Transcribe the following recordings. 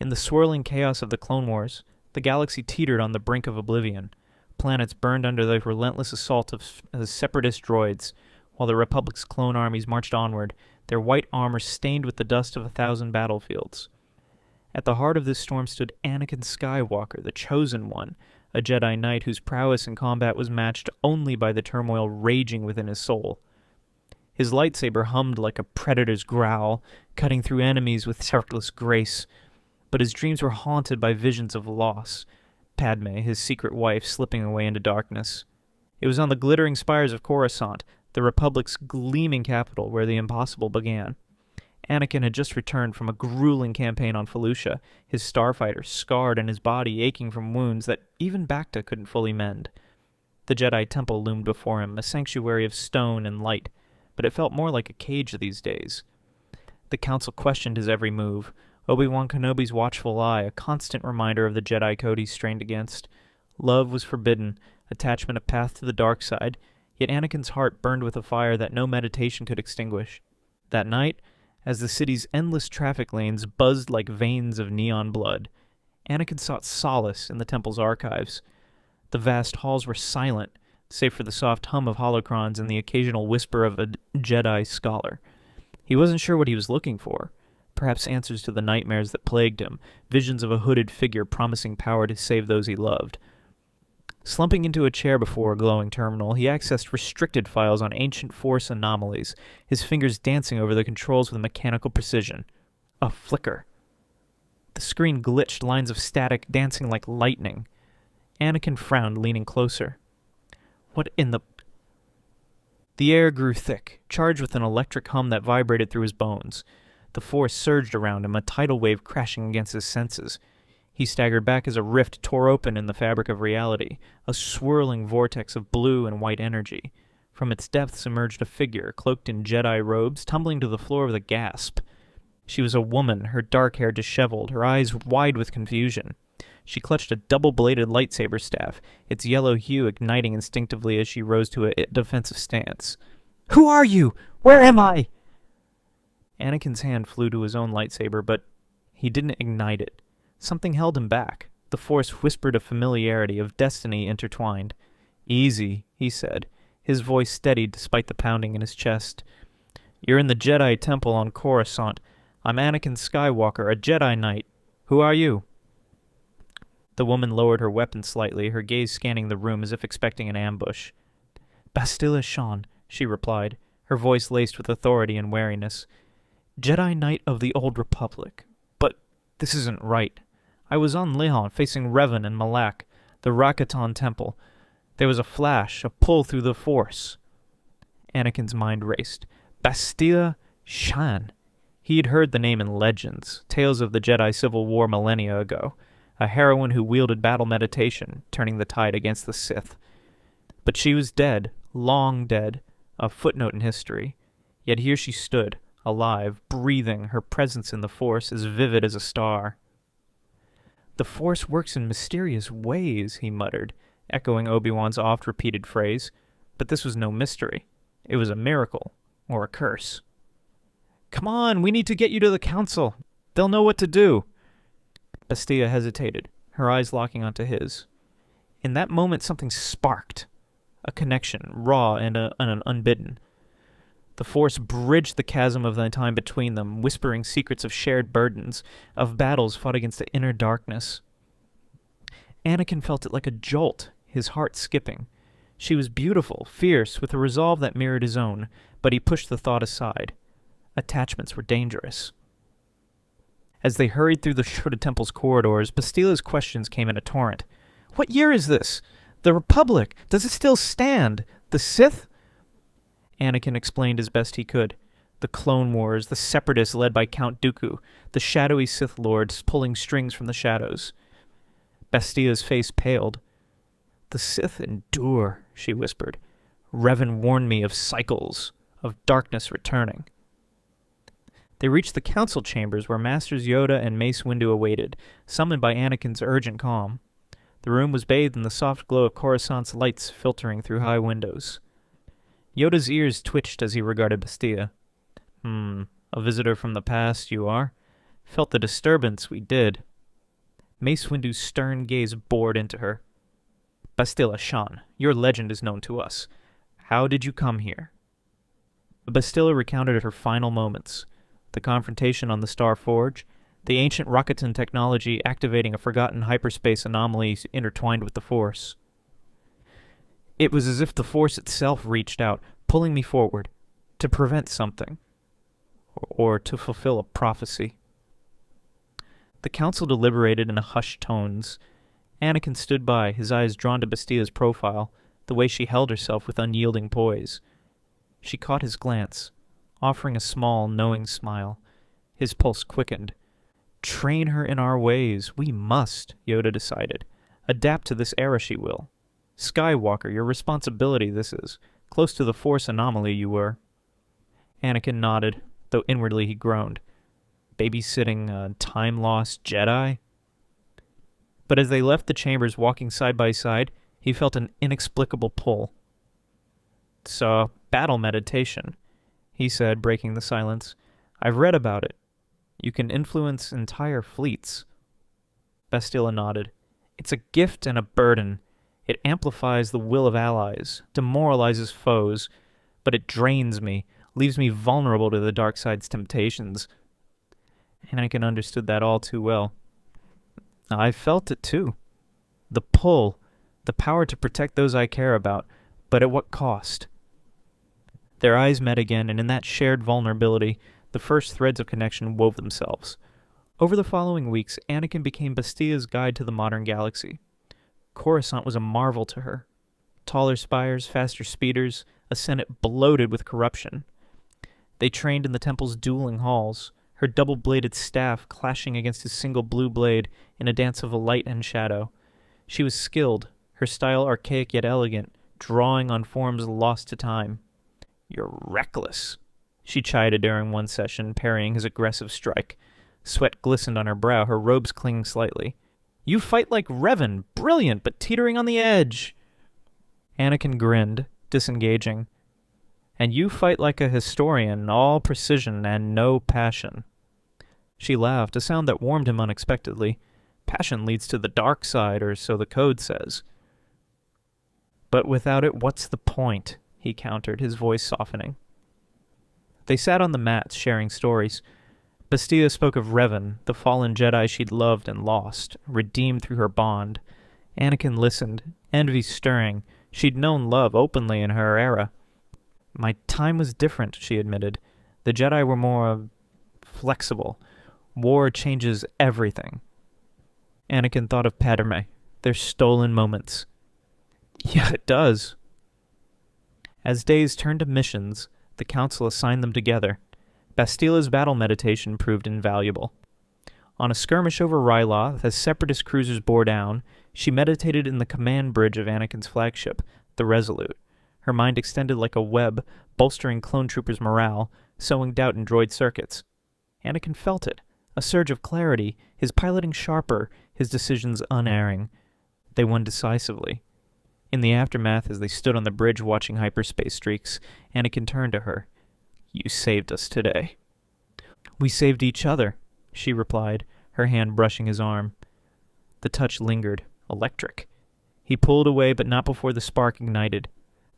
In the swirling chaos of the Clone Wars, the galaxy teetered on the brink of oblivion. Planets burned under the relentless assault of separatist droids, while the Republic's clone armies marched onward, their white armor stained with the dust of 1,000 battlefields. At the heart of this storm stood Anakin Skywalker, the Chosen One, a Jedi Knight whose prowess in combat was matched only by the turmoil raging within his soul. His lightsaber hummed like a predator's growl, cutting through enemies with effortless grace, but his dreams were haunted by visions of loss, Padme, his secret wife, slipping away into darkness. It was on the glittering spires of Coruscant, the Republic's gleaming capital, where the impossible began. Anakin had just returned from a grueling campaign on Felucia, his starfighter scarred and his body aching from wounds that even Bacta couldn't fully mend. The Jedi Temple loomed before him, a sanctuary of stone and light, but it felt more like a cage these days. The Council questioned his every move, Obi-Wan Kenobi's watchful eye, a constant reminder of the Jedi code he strained against. Love was forbidden, attachment a path to the dark side, yet Anakin's heart burned with a fire that no meditation could extinguish. That night, as the city's endless traffic lanes buzzed like veins of neon blood, Anakin sought solace in the temple's archives. The vast halls were silent, save for the soft hum of holocrons and the occasional whisper of a Jedi scholar. He wasn't sure what he was looking for. Perhaps answers to the nightmares that plagued him, visions of a hooded figure promising power to save those he loved. Slumping into a chair before a glowing terminal, he accessed restricted files on ancient Force anomalies, his fingers dancing over the controls with mechanical precision. A flicker. The screen glitched, lines of static dancing like lightning. Anakin frowned, leaning closer. What in the... The air grew thick, charged with an electric hum that vibrated through his bones. The Force surged around him, a tidal wave crashing against his senses. He staggered back as a rift tore open in the fabric of reality, a swirling vortex of blue and white energy. From its depths emerged a figure, cloaked in Jedi robes, tumbling to the floor with a gasp. She was a woman, her dark hair disheveled, her eyes wide with confusion. She clutched a double-bladed lightsaber staff, its yellow hue igniting instinctively as she rose to a defensive stance. "Who are you? Where am I?" Anakin's hand flew to his own lightsaber, but he didn't ignite it. Something held him back. The Force whispered of familiarity, of destiny intertwined. "Easy," he said, his voice steadied despite the pounding in his chest. "You're in the Jedi Temple on Coruscant. I'm Anakin Skywalker, a Jedi Knight. Who are you?" The woman lowered her weapon slightly, her gaze scanning the room as if expecting an ambush. "Bastila Shan," she replied, her voice laced with authority and wariness. "Jedi Knight of the Old Republic. But this isn't right. I was on Lehon, facing Revan and Malak, the Rakatan Temple. There was a flash, a pull through the Force." Anakin's mind raced. Bastila Shan. He had heard the name in legends, tales of the Jedi Civil War millennia ago. A heroine who wielded battle meditation, turning the tide against the Sith. But she was dead, long dead, a footnote in history. Yet here she stood, alive, breathing, her presence in the Force as vivid as a star. "The Force works in mysterious ways," he muttered, echoing Obi-Wan's oft-repeated phrase. But this was no mystery. It was a miracle, or a curse. "Come on, we need to get you to the Council. They'll know what to do." Bastila hesitated, her eyes locking onto his. In that moment something sparked. A connection, raw and unbidden. The Force bridged the chasm of the time between them, whispering secrets of shared burdens, of battles fought against the inner darkness. Anakin felt it like a jolt, his heart skipping. She was beautiful, fierce, with a resolve that mirrored his own, but he pushed the thought aside. Attachments were dangerous. As they hurried through the Shrouded Temple's corridors, Bastila's questions came in a torrent. "What year is this? The Republic? Does it still stand? The Sith?" Anakin explained as best he could. The Clone Wars, the Separatists led by Count Dooku, the shadowy Sith Lords pulling strings from the shadows. Bastila's face paled. "The Sith endure," she whispered. "Revan warned me of cycles, of darkness returning." They reached the council chambers where Masters Yoda and Mace Windu awaited, summoned by Anakin's urgent calm. The room was bathed in the soft glow of Coruscant's lights filtering through high windows. Yoda's ears twitched as he regarded Bastila. A visitor from the past, you are? Felt the disturbance, we did. Mace Windu's stern gaze bored into her. Bastila Shan, your legend is known to us. How did you come here? Bastila recounted her final moments. The confrontation on the Star Forge, the ancient Rakatan technology activating a forgotten hyperspace anomaly intertwined with the Force. It was as if the Force itself reached out, pulling me forward, to prevent something, or to fulfill a prophecy. The council deliberated in hushed tones. Anakin stood by, his eyes drawn to Bastila's profile, the way she held herself with unyielding poise. She caught his glance, offering a small, knowing smile. His pulse quickened. Train her in our ways. We must, Yoda decided. Adapt to this era she will. Skywalker, your responsibility this is. Close to the Force anomaly you were. Anakin nodded, though inwardly he groaned. Babysitting a time-lost Jedi? But as they left the chambers walking side by side, he felt an inexplicable pull. It's a battle meditation, he said, breaking the silence. I've read about it. You can influence entire fleets. Bastila nodded. It's a gift and a burden. It amplifies the will of allies, demoralizes foes, but it drains me, leaves me vulnerable to the dark side's temptations. Anakin understood that all too well. I felt it too. The pull, the power to protect those I care about, but at what cost? Their eyes met again, and in that shared vulnerability, the first threads of connection wove themselves. Over the following weeks, Anakin became Bastila's guide to the modern galaxy. Coruscant was a marvel to her. Taller spires, faster speeders, a senate bloated with corruption. They trained in the temple's dueling halls, her double-bladed staff clashing against his single blue blade in a dance of light and shadow. She was skilled, her style archaic yet elegant, drawing on forms lost to time. You're reckless, she chided during one session, parrying his aggressive strike. Sweat glistened on her brow, her robes clinging slightly. You fight like Revan, brilliant, but teetering on the edge. Anakin grinned, disengaging. And you fight like a historian, all precision and no passion. She laughed, a sound that warmed him unexpectedly. Passion leads to the dark side, or so the code says. But without it, what's the point? He countered, his voice softening. They sat on the mats, sharing stories. Bastila spoke of Revan, the fallen Jedi she'd loved and lost, redeemed through her bond. Anakin listened, envy stirring. She'd known love openly in her era. My time was different, she admitted. The Jedi were more flexible. War changes everything. Anakin thought of Padme, their stolen moments. Yeah, it does. As days turned to missions, the Council assigned them together. Bastila's battle meditation proved invaluable. On a skirmish over Ryloth, as Separatist cruisers bore down, she meditated in the command bridge of Anakin's flagship, the Resolute. Her mind extended like a web, bolstering clone troopers' morale, sowing doubt in droid circuits. Anakin felt it, a surge of clarity, his piloting sharper, his decisions unerring. They won decisively. In the aftermath, as they stood on the bridge watching hyperspace streaks, Anakin turned to her. You saved us today. We saved each other, she replied, her hand brushing his arm. The touch lingered, electric. He pulled away, but not before the spark ignited.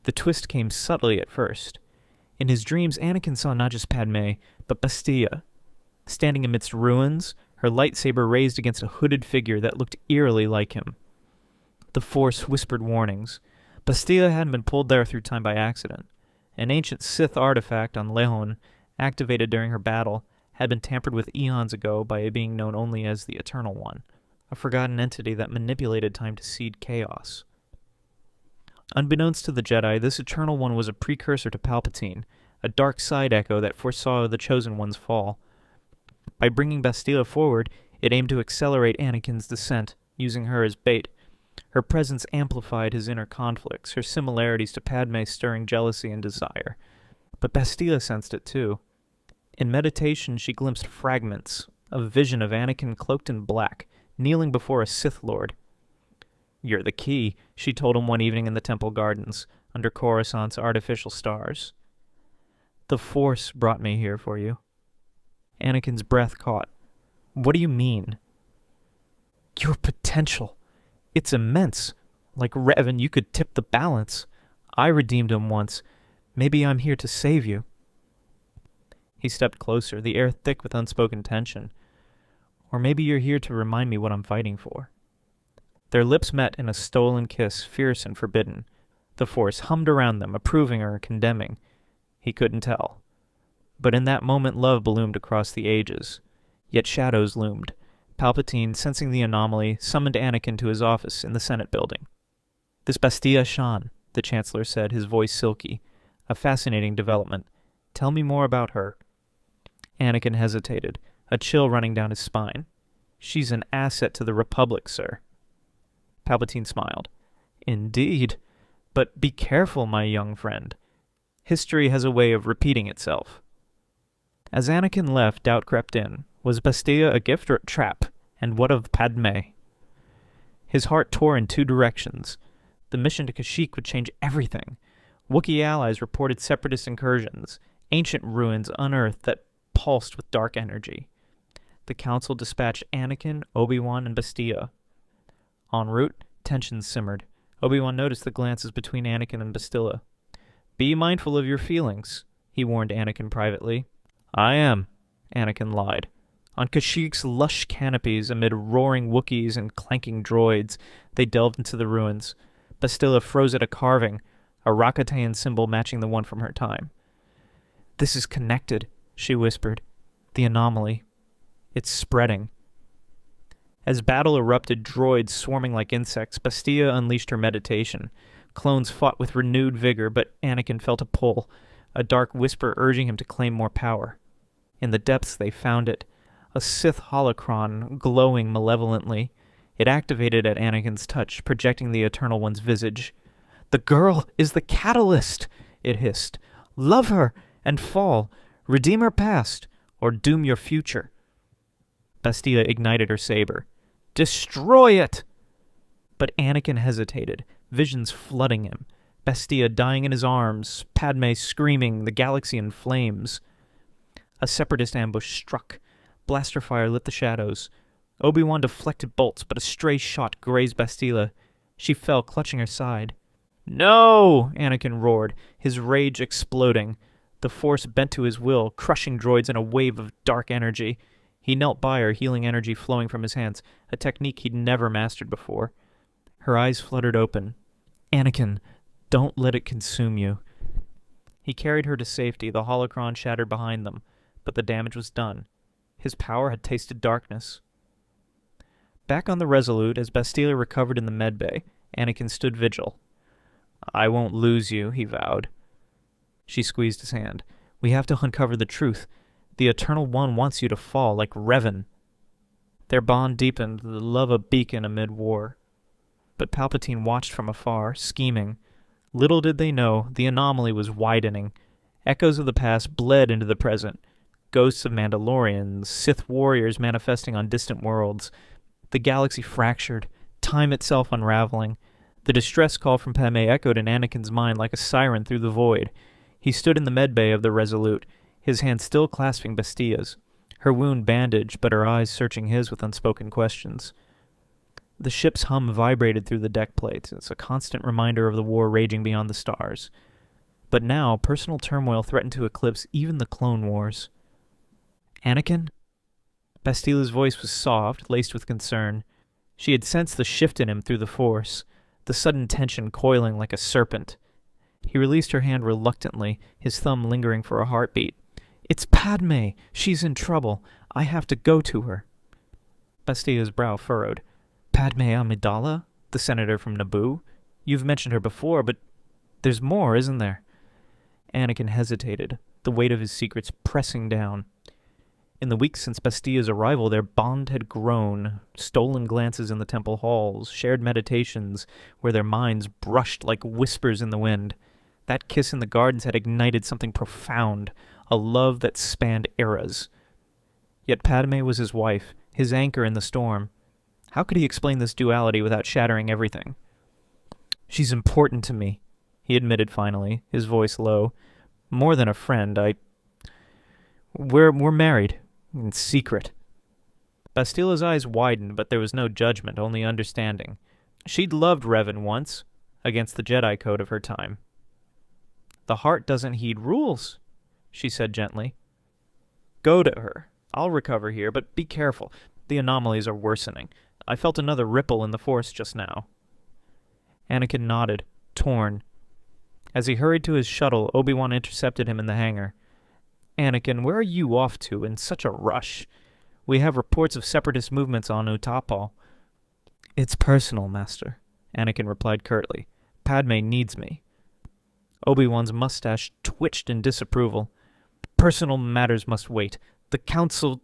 The twist came subtly at first. In his dreams, Anakin saw not just Padme, but Bastila. Standing amidst ruins, her lightsaber raised against a hooded figure that looked eerily like him. The Force whispered warnings. Bastila hadn't been pulled there through time by accident. An ancient Sith artifact on Lehon, activated during her battle, had been tampered with eons ago by a being known only as the Eternal One, a forgotten entity that manipulated time to seed chaos. Unbeknownst to the Jedi, this Eternal One was a precursor to Palpatine, a dark side echo that foresaw the Chosen One's fall. By bringing Bastila forward, it aimed to accelerate Anakin's descent, using her as bait. Her presence amplified his inner conflicts, her similarities to Padme stirring jealousy and desire. But Bastila sensed it too. In meditation, she glimpsed fragments, a vision of Anakin cloaked in black, kneeling before a Sith Lord. You're the key, she told him one evening in the temple gardens, under Coruscant's artificial stars. The Force brought me here for you. Anakin's breath caught. What do you mean? Your potential. It's immense. Like Revan, you could tip the balance. I redeemed him once. Maybe I'm here to save you. He stepped closer, the air thick with unspoken tension. Or maybe you're here to remind me what I'm fighting for. Their lips met in a stolen kiss, fierce and forbidden. The Force hummed around them, approving or condemning. He couldn't tell. But in that moment love ballooned across the ages. Yet shadows loomed. Palpatine, sensing the anomaly, summoned Anakin to his office in the Senate building. This Bastila Shan, the Chancellor said, his voice silky. A fascinating development. Tell me more about her. Anakin hesitated, a chill running down his spine. She's an asset to the Republic, sir. Palpatine smiled. Indeed. But be careful, my young friend. History has a way of repeating itself. As Anakin left, doubt crept in. Was Bastila a gift or a trap? And what of Padme? His heart tore in two directions. The mission to Kashyyyk would change everything. Wookiee allies reported separatist incursions, ancient ruins unearthed that pulsed with dark energy. The Council dispatched Anakin, Obi-Wan, and Bastila. En route, tensions simmered. Obi-Wan noticed the glances between Anakin and Bastila. Be mindful of your feelings, he warned Anakin privately. I am, Anakin lied. On Kashyyyk's lush canopies, amid roaring Wookiees and clanking droids, they delved into the ruins. Bastila froze at a carving, a Rakatayan symbol matching the one from her time. This is connected, she whispered. The anomaly. It's spreading. As battle erupted, droids swarming like insects, Bastila unleashed her meditation. Clones fought with renewed vigor, but Anakin felt a pull, a dark whisper urging him to claim more power. In the depths they found it, a Sith holocron glowing malevolently. It activated at Anakin's touch, projecting the Eternal One's visage. The girl is the catalyst, it hissed. Love her and fall. Redeem her past, or doom your future. Bastila ignited her saber. Destroy it! But Anakin hesitated, visions flooding him. Bastila dying in his arms, Padme screaming, the galaxy in flames. A separatist ambush struck. Blaster fire lit the shadows. Obi-Wan deflected bolts, but a stray shot grazed Bastila. She fell, clutching her side. No! Anakin roared, his rage exploding. The Force bent to his will, crushing droids in a wave of dark energy. He knelt by her, healing energy flowing from his hands, a technique he'd never mastered before. Her eyes fluttered open. Anakin, don't let it consume you. He carried her to safety, the holocron shattered behind them, but the damage was done. His power had tasted darkness. Back on the Resolute, as Bastila recovered in the medbay, Anakin stood vigil. I won't lose you, he vowed. She squeezed his hand. We have to uncover the truth. The Eternal One wants you to fall, like Revan. Their bond deepened, the love a beacon amid war. But Palpatine watched from afar, scheming. Little did they know, the anomaly was widening. Echoes of the past bled into the present. Ghosts of Mandalorians, Sith warriors manifesting on distant worlds. The galaxy fractured, time itself unraveling. The distress call from Padme echoed in Anakin's mind like a siren through the void. He stood in the medbay of the Resolute, his hand still clasping Bastila's, her wound bandaged but her eyes searching his with unspoken questions. The ship's hum vibrated through the deck plates. It's a constant reminder of the war raging beyond the stars. But now, personal turmoil threatened to eclipse even the Clone Wars. Anakin? Bastila's voice was soft, laced with concern. She had sensed the shift in him through the Force, the sudden tension coiling like a serpent. He released her hand reluctantly, his thumb lingering for a heartbeat. It's Padme. She's in trouble. I have to go to her. Bastila's brow furrowed. Padme Amidala? The senator from Naboo? You've mentioned her before, but there's more, isn't there? Anakin hesitated, the weight of his secrets pressing down. In the weeks since Bastila's arrival, their bond had grown. Stolen glances in the temple halls, shared meditations where their minds brushed like whispers in the wind. That kiss in the gardens had ignited something profound, a love that spanned eras. Yet Padme was his wife, his anchor in the storm. How could he explain this duality without shattering everything? She's important to me, he admitted finally, his voice low. More than a friend, We're married. In secret. Bastila's eyes widened, but there was no judgment, only understanding. She'd loved Revan once, against the Jedi code of her time. "The heart doesn't heed rules," she said gently. "Go to her. I'll recover here, but be careful. The anomalies are worsening. I felt another ripple in the Force just now." Anakin nodded, torn. As he hurried to his shuttle, Obi-Wan intercepted him in the hangar. "Anakin, where are you off to in such a rush? We have reports of separatist movements on Utapau." "It's personal, Master," Anakin replied curtly. "Padme needs me." Obi-Wan's mustache twitched in disapproval. "Personal matters must wait. The Council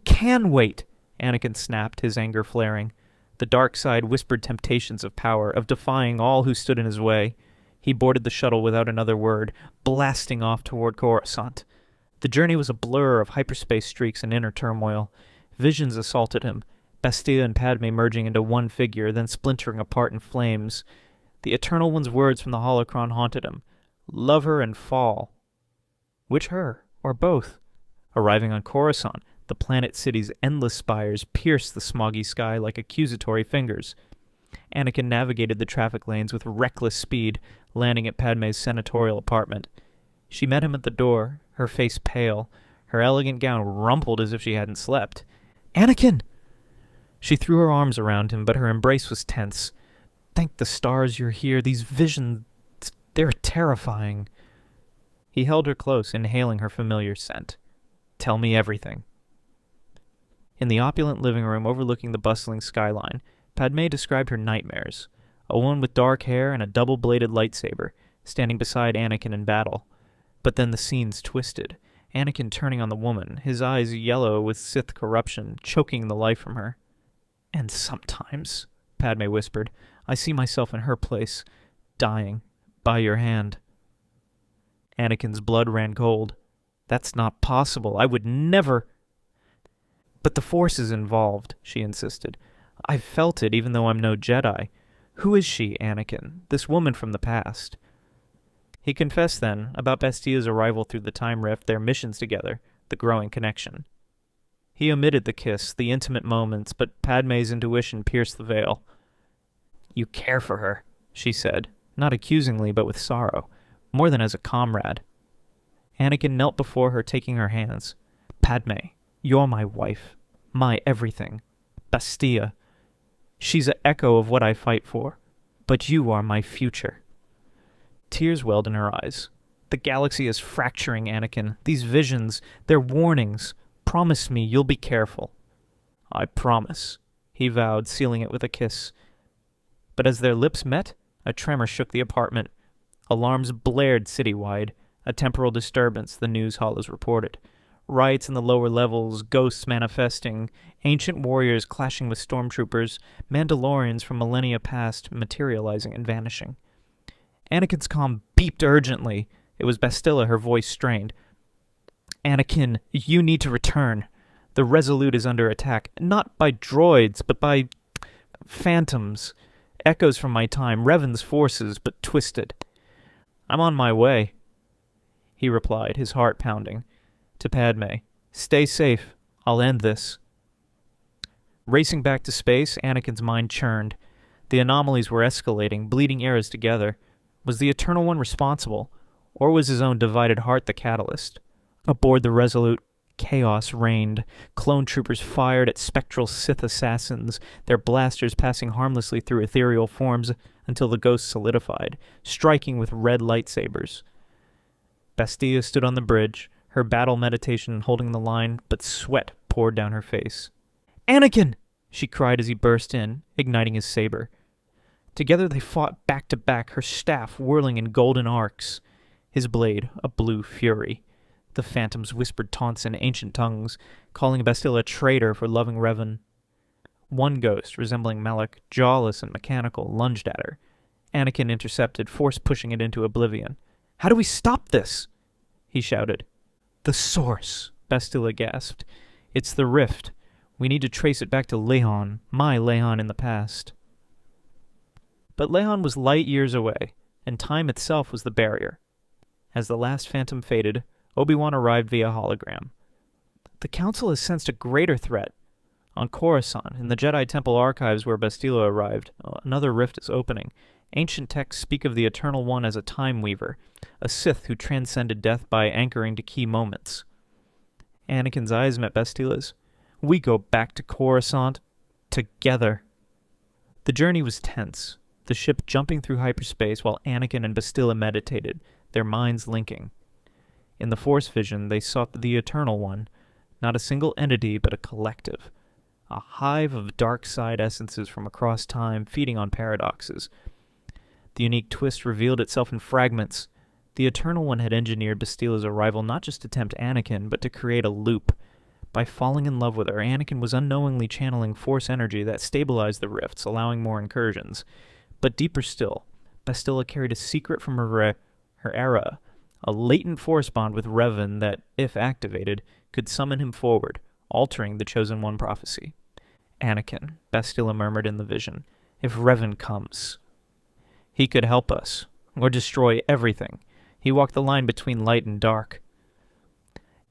can wait!" Anakin snapped, his anger flaring. The dark side whispered temptations of power, of defying all who stood in his way. He boarded the shuttle without another word, blasting off toward Coruscant. The journey was a blur of hyperspace streaks and inner turmoil. Visions assaulted him, Bastila and Padme merging into one figure, then splintering apart in flames. The Eternal One's words from the holocron haunted him. "Love her and fall." Which her? Or both? Arriving on Coruscant, the planet city's endless spires pierced the smoggy sky like accusatory fingers. Anakin navigated the traffic lanes with reckless speed, landing at Padme's senatorial apartment. She met him at the door, her face pale, her elegant gown rumpled as if she hadn't slept. "Anakin!" She threw her arms around him, but her embrace was tense. "Thank the stars you're here. These visions, they're terrifying." He held her close, inhaling her familiar scent. "Tell me everything." In the opulent living room overlooking the bustling skyline, Padme described her nightmares. A woman with dark hair and a double-bladed lightsaber, standing beside Anakin in battle. But then the scenes twisted. Anakin turning on the woman, his eyes yellow with Sith corruption, choking the life from her. "And sometimes," Padme whispered, "I see myself in her place, dying, by your hand." Anakin's blood ran cold. "That's not possible. I would never—" "But the Force is involved," she insisted. "I've felt it, even though I'm no Jedi. Who is she, Anakin, this woman from the past?" He confessed then, about Bastila's arrival through the time rift, their missions together, the growing connection. He omitted the kiss, the intimate moments, but Padme's intuition pierced the veil. "You care for her," she said, not accusingly but with sorrow, more than as a comrade. Anakin knelt before her, taking her hands. "Padme, you're my wife, my everything. Bastila. She's an echo of what I fight for, but you are my future." Tears welled in her eyes. "The galaxy is fracturing, Anakin. These visions, they're warnings. Promise me you'll be careful." "I promise," he vowed, sealing it with a kiss. But as their lips met, a tremor shook the apartment. Alarms blared citywide, a temporal disturbance, the news hollows reported. Riots in the lower levels, ghosts manifesting, ancient warriors clashing with stormtroopers, Mandalorians from millennia past materializing and vanishing. Anakin's comm beeped urgently. It was Bastila, her voice strained. "Anakin, you need to return. The Resolute is under attack, not by droids, but by phantoms. Echoes from my time, Revan's forces, but twisted." "I'm on my way," he replied, his heart pounding. To Padme, "Stay safe. I'll end this." Racing back to space, Anakin's mind churned. The anomalies were escalating, bleeding eras together. Was the Eternal One responsible, or was his own divided heart the catalyst? Aboard the Resolute, chaos reigned. Clone troopers fired at spectral Sith assassins, their blasters passing harmlessly through ethereal forms until the ghosts solidified, striking with red lightsabers. Bastila stood on the bridge, her battle meditation holding the line, but sweat poured down her face. "Anakin!" she cried as he burst in, igniting his saber. Together they fought back to back, her staff whirling in golden arcs. His blade, a blue fury. The phantoms whispered taunts in ancient tongues, calling Bastila a traitor for loving Revan. One ghost, resembling Malak, jawless and mechanical, lunged at her. Anakin intercepted, force pushing it into oblivion. "How do we stop this?" he shouted. "The source," Bastila gasped. "It's the rift. We need to trace it back to Lehan, my Lehan in the past." But Lehan was light years away, and time itself was the barrier. As the last phantom faded, Obi-Wan arrived via hologram. The Council has sensed a greater threat. On Coruscant, in the Jedi Temple archives where Bastila arrived, another rift is opening. Ancient texts speak of the Eternal One as a time weaver, a Sith who transcended death by anchoring to key moments. Anakin's eyes met Bastila's. We go back to Coruscant together. The journey was tense, the ship jumping through hyperspace while Anakin and Bastila meditated, their minds linking. In the Force vision, they sought the Eternal One, not a single entity but a collective, a hive of dark side essences from across time feeding on paradoxes. The unique twist revealed itself in fragments. The Eternal One had engineered Bastila's arrival not just to tempt Anakin, but to create a loop. By falling in love with her, Anakin was unknowingly channeling Force energy that stabilized the rifts, allowing more incursions. But deeper still, Bastila carried a secret from her era, a latent Force bond with Revan that, if activated, could summon him forward, altering the Chosen One prophecy. Anakin, Bastila murmured in the vision, if Revan comes, he could help us, or destroy everything. He walked the line between light and dark.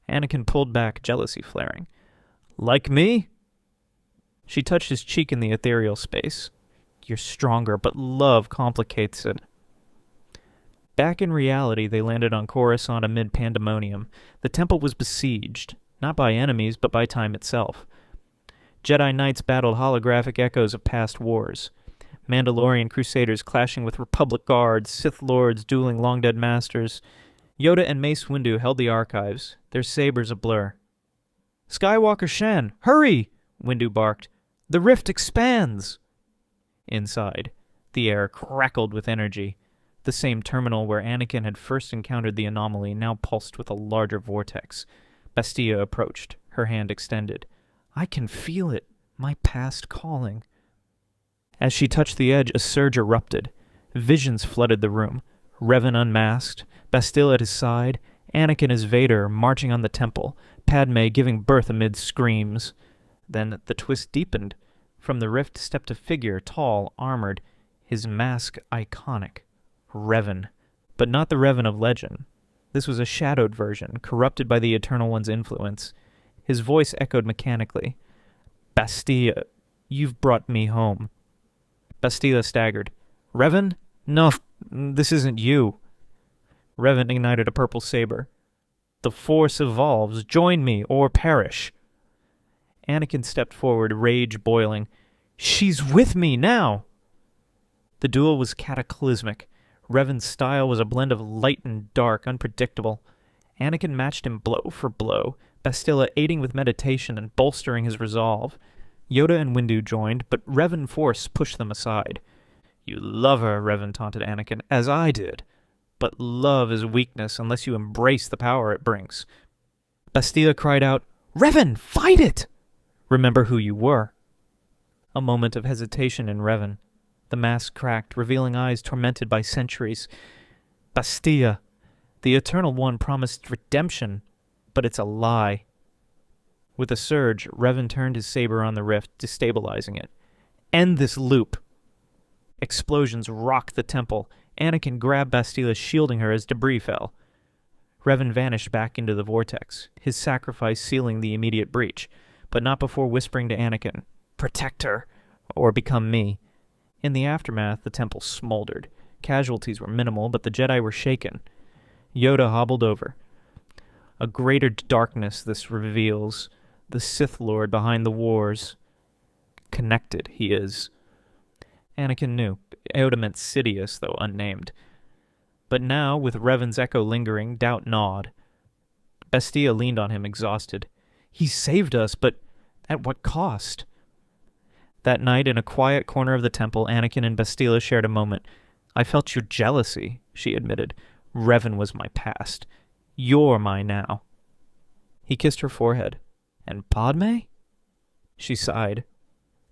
Anakin pulled back, jealousy flaring. Like me? She touched his cheek in the ethereal space. You're stronger, but love complicates it. Back in reality, they landed on Coruscant amid pandemonium. The temple was besieged, not by enemies, but by time itself. Jedi Knights battled holographic echoes of past wars. Mandalorian crusaders clashing with Republic guards, Sith lords dueling long-dead masters. Yoda and Mace Windu held the archives, their sabers a blur. Skywalker Shan, hurry! Windu barked. The rift expands! Inside, the air crackled with energy. The same terminal where Anakin had first encountered the anomaly now pulsed with a larger vortex. Bastila approached, her hand extended. I can feel it, my past calling. As she touched the edge, a surge erupted. Visions flooded the room. Revan unmasked, Bastila at his side, Anakin as Vader marching on the temple, Padme giving birth amid screams. Then the twist deepened. From the rift stepped a figure, tall, armored, his mask iconic. Revan. But not the Revan of legend. This was a shadowed version, corrupted by the Eternal One's influence. His voice echoed mechanically. Bastila, you've brought me home. Bastila staggered. Revan? No, this isn't you. Revan ignited a purple saber. The Force evolves. Join me, or perish. Anakin stepped forward, rage boiling. She's with me now! The duel was cataclysmic. Revan's style was a blend of light and dark, unpredictable. Anakin matched him blow for blow, Bastila aiding with meditation and bolstering his resolve. Yoda and Windu joined, but Revan Force pushed them aside. You love her, Revan taunted Anakin, as I did. But love is weakness unless you embrace the power it brings. Bastila cried out, Revan, fight it! Remember who you were. A moment of hesitation in Revan. The mask cracked, revealing eyes tormented by centuries. Bastila, the Eternal One promised redemption, but it's a lie. With a surge, Revan turned his saber on the rift, destabilizing it. End this loop! Explosions rocked the temple. Anakin grabbed Bastila, shielding her as debris fell. Revan vanished back into the vortex, his sacrifice sealing the immediate breach, but not before whispering to Anakin, Protect her, or become me. In the aftermath, the temple smoldered. Casualties were minimal, but the Jedi were shaken. Yoda hobbled over. A greater darkness this reveals, the Sith Lord behind the wars. Connected, he is. Anakin knew. Yoda meant Sidious, though unnamed. But now, with Revan's echo lingering, doubt gnawed. Bastila leaned on him, exhausted. He saved us, but at what cost? That night, in a quiet corner of the temple, Anakin and Bastila shared a moment. I felt your jealousy, she admitted. Revan was my past. You're my now. He kissed her forehead. And Padme? She sighed.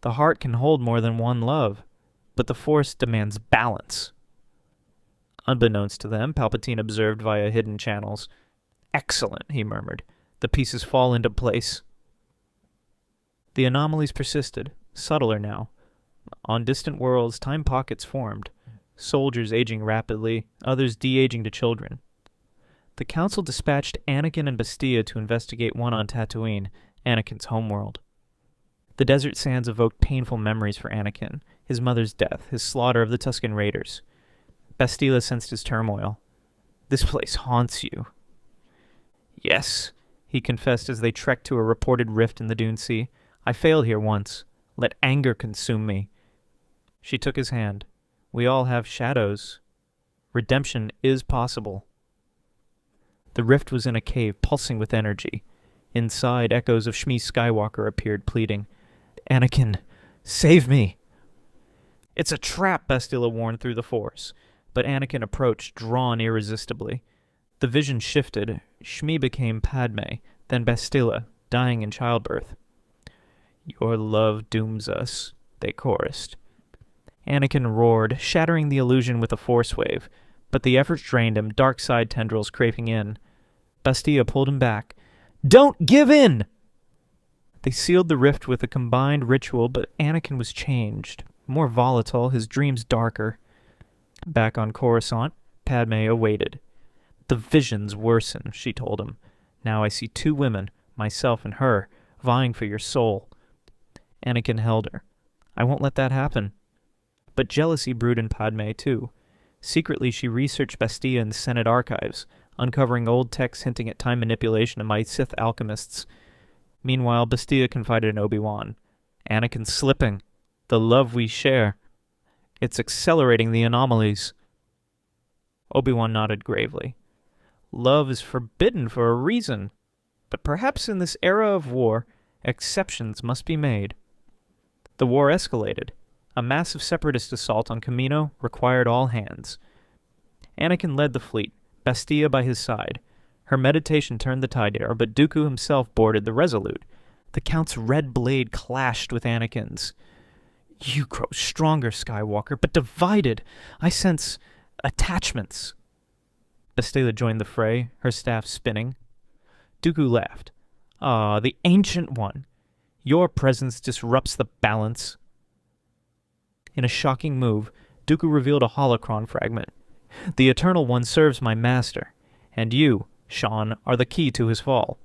The heart can hold more than one love, but the Force demands balance. Unbeknownst to them, Palpatine observed via hidden channels. Excellent, he murmured. The pieces fall into place. The anomalies persisted, subtler now. On distant worlds, time pockets formed. Soldiers aging rapidly, others de-aging to children. The Council dispatched Anakin and Bastila to investigate one on Tatooine, Anakin's homeworld. The desert sands evoked painful memories for Anakin, his mother's death, his slaughter of the Tusken Raiders. Bastila sensed his turmoil. "This place haunts you." "Yes," he confessed as they trekked to a reported rift in the Dune Sea. "I failed here once. Let anger consume me." She took his hand. "We all have shadows. Redemption is possible." The rift was in a cave, pulsing with energy. Inside, echoes of Shmi Skywalker appeared, pleading, "Anakin, save me!" "It's a trap," Bastila warned through the Force. But Anakin approached, drawn irresistibly. The vision shifted. Shmi became Padme, then Bastila, dying in childbirth. "Your love dooms us," they chorused. Anakin roared, shattering the illusion with a force wave, but the effort drained him, dark side tendrils creeping in. Bastila pulled him back. "Don't give in!" They sealed the rift with a combined ritual, but Anakin was changed, more volatile, his dreams darker. Back on Coruscant, Padme awaited. "The visions worsen," she told him. "Now I see two women, myself and her, vying for your soul." Anakin held her. "I won't let that happen." But jealousy brewed in Padme, too. Secretly, she researched Bastila in the Senate archives, uncovering old texts hinting at time manipulation and my Sith alchemists. Meanwhile, Bastila confided in Obi-Wan. "Anakin's slipping. The love we share. It's accelerating the anomalies." Obi-Wan nodded gravely. "Love is forbidden for a reason. But perhaps in this era of war, exceptions must be made." The war escalated. A massive separatist assault on Kamino required all hands. Anakin led the fleet, Bastila by his side. Her meditation turned the tide there, but Dooku himself boarded the Resolute. The Count's red blade clashed with Anakin's. "You grow stronger, Skywalker, but divided. I sense attachments." Bastila joined the fray, her staff spinning. Dooku laughed. "Ah, the Ancient One. Your presence disrupts the balance." In a shocking move, Dooku revealed a holocron fragment. "The Eternal One serves my master, and you, Shan, are the key to his fall."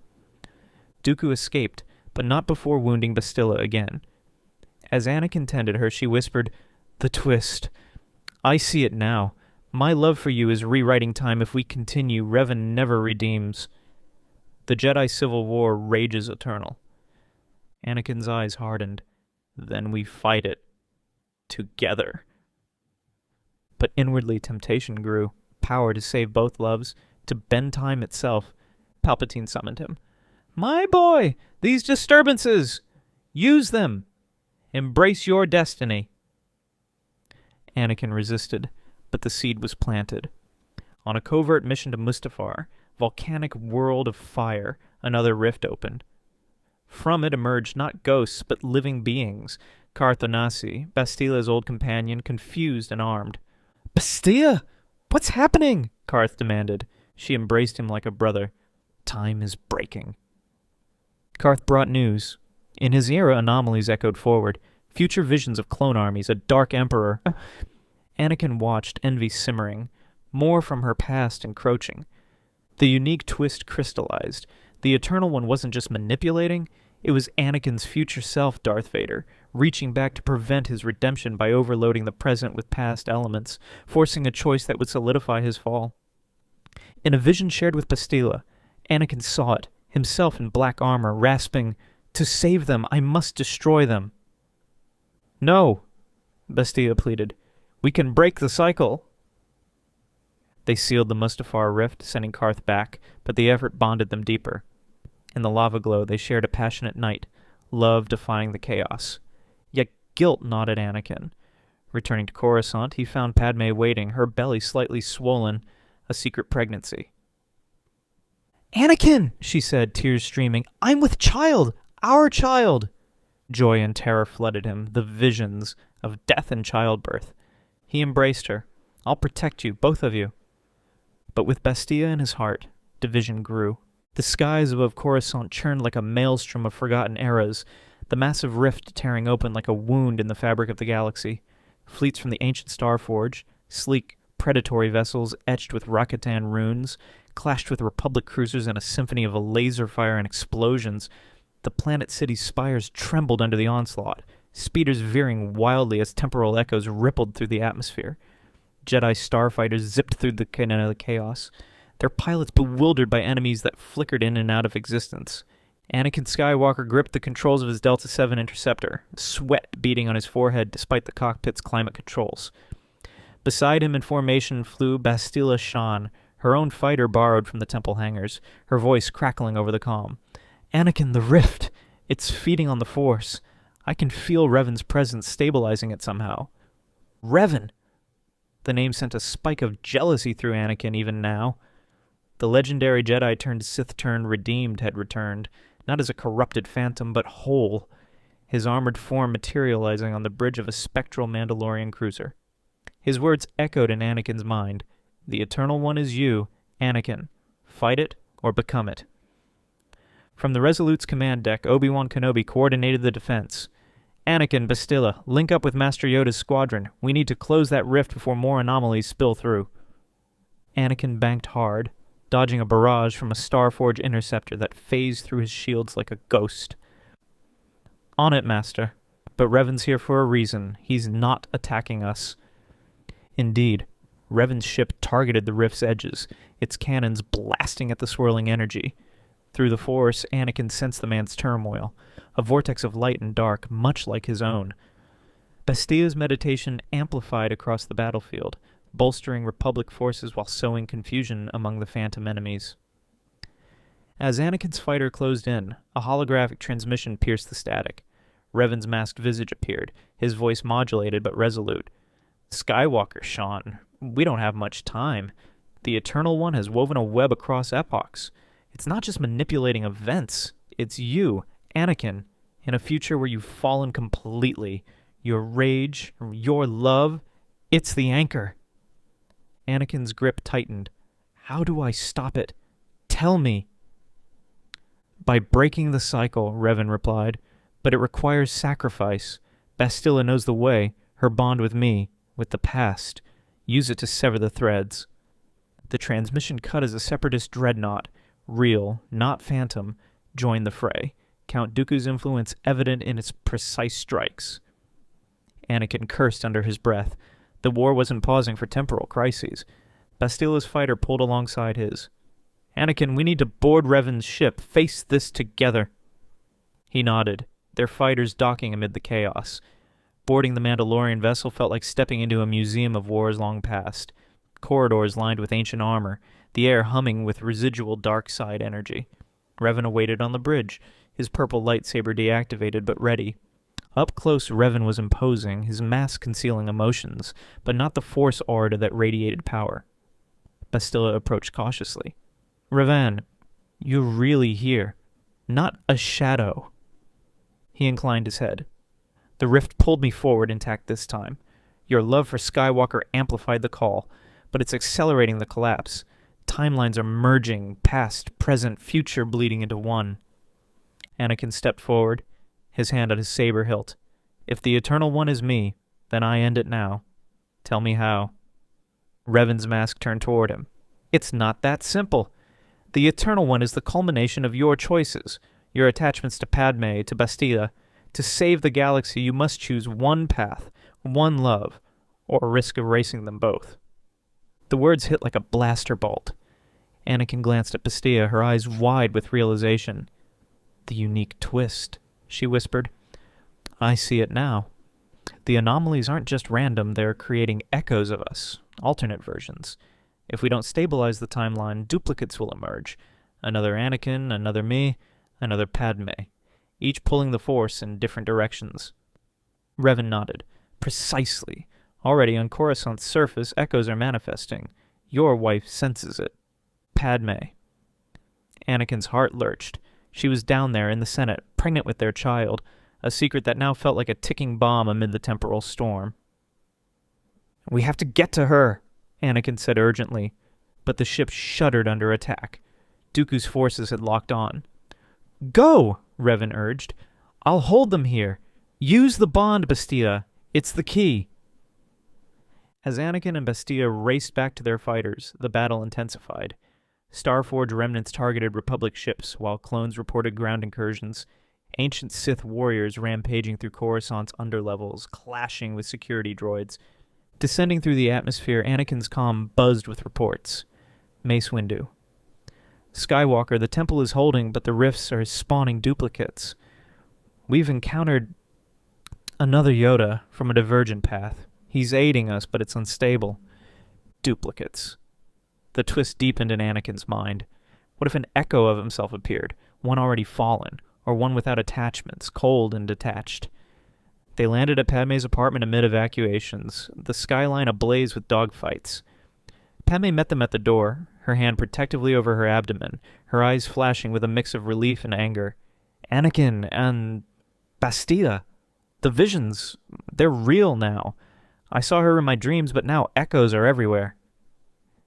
Dooku escaped, but not before wounding Bastila again. As Anakin tended her, she whispered, "The twist. I see it now. My love for you is rewriting time. If we continue, Revan never redeems. The Jedi Civil War rages eternal." Anakin's eyes hardened. "Then we fight it. Together." But inwardly temptation grew, power to save both loves, to bend time itself. Palpatine summoned him. "My boy, these disturbances! Use them! Embrace your destiny!" Anakin resisted, but the seed was planted. On a covert mission to Mustafar, volcanic world of fire, another rift opened. From it emerged not ghosts, but living beings. Karth Onasi, Bastila's old companion, confused and armed. "Bastila! What's happening?" Karth demanded. She embraced him like a brother. "Time is breaking." Karth brought news. In his era, anomalies echoed forward. Future visions of clone armies, a dark emperor. Anakin watched, envy simmering. More from her past encroaching. The unique twist crystallized. The Eternal One wasn't just manipulating. It was Anakin's future self, Darth Vader, reaching back to prevent his redemption by overloading the present with past elements, forcing a choice that would solidify his fall. In a vision shared with Bastila, Anakin saw it, himself in black armor, rasping, "To save them, I must destroy them." "No," Bastila pleaded. "We can break the cycle." They sealed the Mustafar rift, sending Karth back, but the effort bonded them deeper. In the lava glow, they shared a passionate night, love defying the chaos. Yet guilt gnawed at Anakin. Returning to Coruscant, he found Padme waiting, her belly slightly swollen, a secret pregnancy. "Anakin," she said, tears streaming, "I'm with child! Our child!" Joy and terror flooded him, the visions of death and childbirth. He embraced her. "I'll protect you, both of you." But with Bastila in his heart, division grew. The skies above Coruscant churned like a maelstrom of forgotten eras, the massive rift tearing open like a wound in the fabric of the galaxy. Fleets from the ancient Starforge, sleek, predatory vessels etched with Rakatan runes, clashed with Republic cruisers in a symphony of laser fire and explosions. The planet city's spires trembled under the onslaught, speeders veering wildly as temporal echoes rippled through the atmosphere. Jedi starfighters zipped through the kinetic chaos, their pilots bewildered by enemies that flickered in and out of existence. Anakin Skywalker gripped the controls of his Delta 7 interceptor, sweat beading on his forehead despite the cockpit's climate controls. Beside him in formation flew Bastila Shan, her own fighter borrowed from the temple hangars, her voice crackling over the comm. "Anakin, the rift! It's feeding on the Force. I can feel Revan's presence stabilizing it somehow." Revan! The name sent a spike of jealousy through Anakin even now. The legendary Jedi turned Sith turned redeemed had returned, not as a corrupted phantom, but whole, his armored form materializing on the bridge of a spectral Mandalorian cruiser. His words echoed in Anakin's mind. "The Eternal One is you, Anakin. Fight it or become it." From the Resolute's command deck, Obi-Wan Kenobi coordinated the defense. "Anakin, Bastila, link up with Master Yoda's squadron. We need to close that rift before more anomalies spill through." Anakin banked hard, dodging a barrage from a Starforge interceptor that phased through his shields like a ghost. "On it, Master. But Revan's here for a reason. He's not attacking us." Indeed, Revan's ship targeted the rift's edges, its cannons blasting at the swirling energy. Through the Force, Anakin sensed the man's turmoil, a vortex of light and dark, much like his own. Bastila's meditation amplified across the battlefield, bolstering Republic forces while sowing confusion among the phantom enemies. As Anakin's fighter closed in, a holographic transmission pierced the static. Revan's masked visage appeared, his voice modulated but resolute. "Skywalker, Sean, we don't have much time. The Eternal One has woven a web across epochs. It's not just manipulating events. It's you, Anakin, in a future where you've fallen completely. Your rage, your love, it's the anchor." Anakin's grip tightened. "How do I stop it? Tell me." "By breaking the cycle," Revan replied. "But it requires sacrifice. Bastila knows the way, her bond with me, with the past. Use it to sever the threads." The transmission cut as a separatist dreadnought, real, not phantom, joined the fray, Count Dooku's influence evident in its precise strikes. Anakin cursed under his breath. The war wasn't pausing for temporal crises. Bastila's fighter pulled alongside his. "Anakin, we need to board Revan's ship. Face this together." He nodded, their fighters docking amid the chaos. Boarding the Mandalorian vessel felt like stepping into a museum of wars long past. Corridors lined with ancient armor, the air humming with residual dark side energy. Revan awaited on the bridge, his purple lightsaber deactivated but ready. Up close, Revan was imposing, his mask concealing emotions, but not the Force aura that radiated power. Bastila approached cautiously. "Revan, you're really here. Not a shadow." He inclined his head. "The rift pulled me forward intact this time. Your love for Skywalker amplified the call, but it's accelerating the collapse. Timelines are merging, past, present, future bleeding into one." Anakin stepped forward, his hand on his saber hilt. "If the Eternal One is me, then I end it now. Tell me how." Revan's mask turned toward him. "It's not that simple. The Eternal One is the culmination of your choices, your attachments to Padme, to Bastila. To save the galaxy, you must choose one path, one love, or risk erasing them both." The words hit like a blaster bolt. Anakin glanced at Bastila, her eyes wide with realization. "The unique twist," she whispered. "I see it now. The anomalies aren't just random, they're creating echoes of us, alternate versions. If we don't stabilize the timeline, duplicates will emerge. Another Anakin, another me, another Padme, each pulling the Force in different directions." Revan nodded. "Precisely. Already on Coruscant's surface, echoes are manifesting. Your wife senses it. Padme." Anakin's heart lurched. She was down there in the Senate, pregnant with their child, a secret that now felt like a ticking bomb amid the temporal storm. "We have to get to her," Anakin said urgently, but the ship shuddered under attack. Dooku's forces had locked on. "Go!" Revan urged. "I'll hold them here. Use the bond, Bastila. It's the key." As Anakin and Bastila raced back to their fighters, the battle intensified. Starforge remnants targeted Republic ships, while clones reported ground incursions. Ancient Sith warriors rampaging through Coruscant's underlevels, clashing with security droids. Descending through the atmosphere, Anakin's comm buzzed with reports. Mace Windu. Skywalker, the temple is holding, but the rifts are spawning duplicates. We've encountered another Yoda from a divergent path. He's aiding us, but it's unstable. Duplicates. The twist deepened in Anakin's mind. What if an echo of himself appeared, one already fallen, or one without attachments, cold and detached? They landed at Padme's apartment amid evacuations, the skyline ablaze with dogfights. Padme met them at the door, her hand protectively over her abdomen, her eyes flashing with a mix of relief and anger. Anakin and Bastila. The visions, they're real now. I saw her in my dreams, but now echoes are everywhere.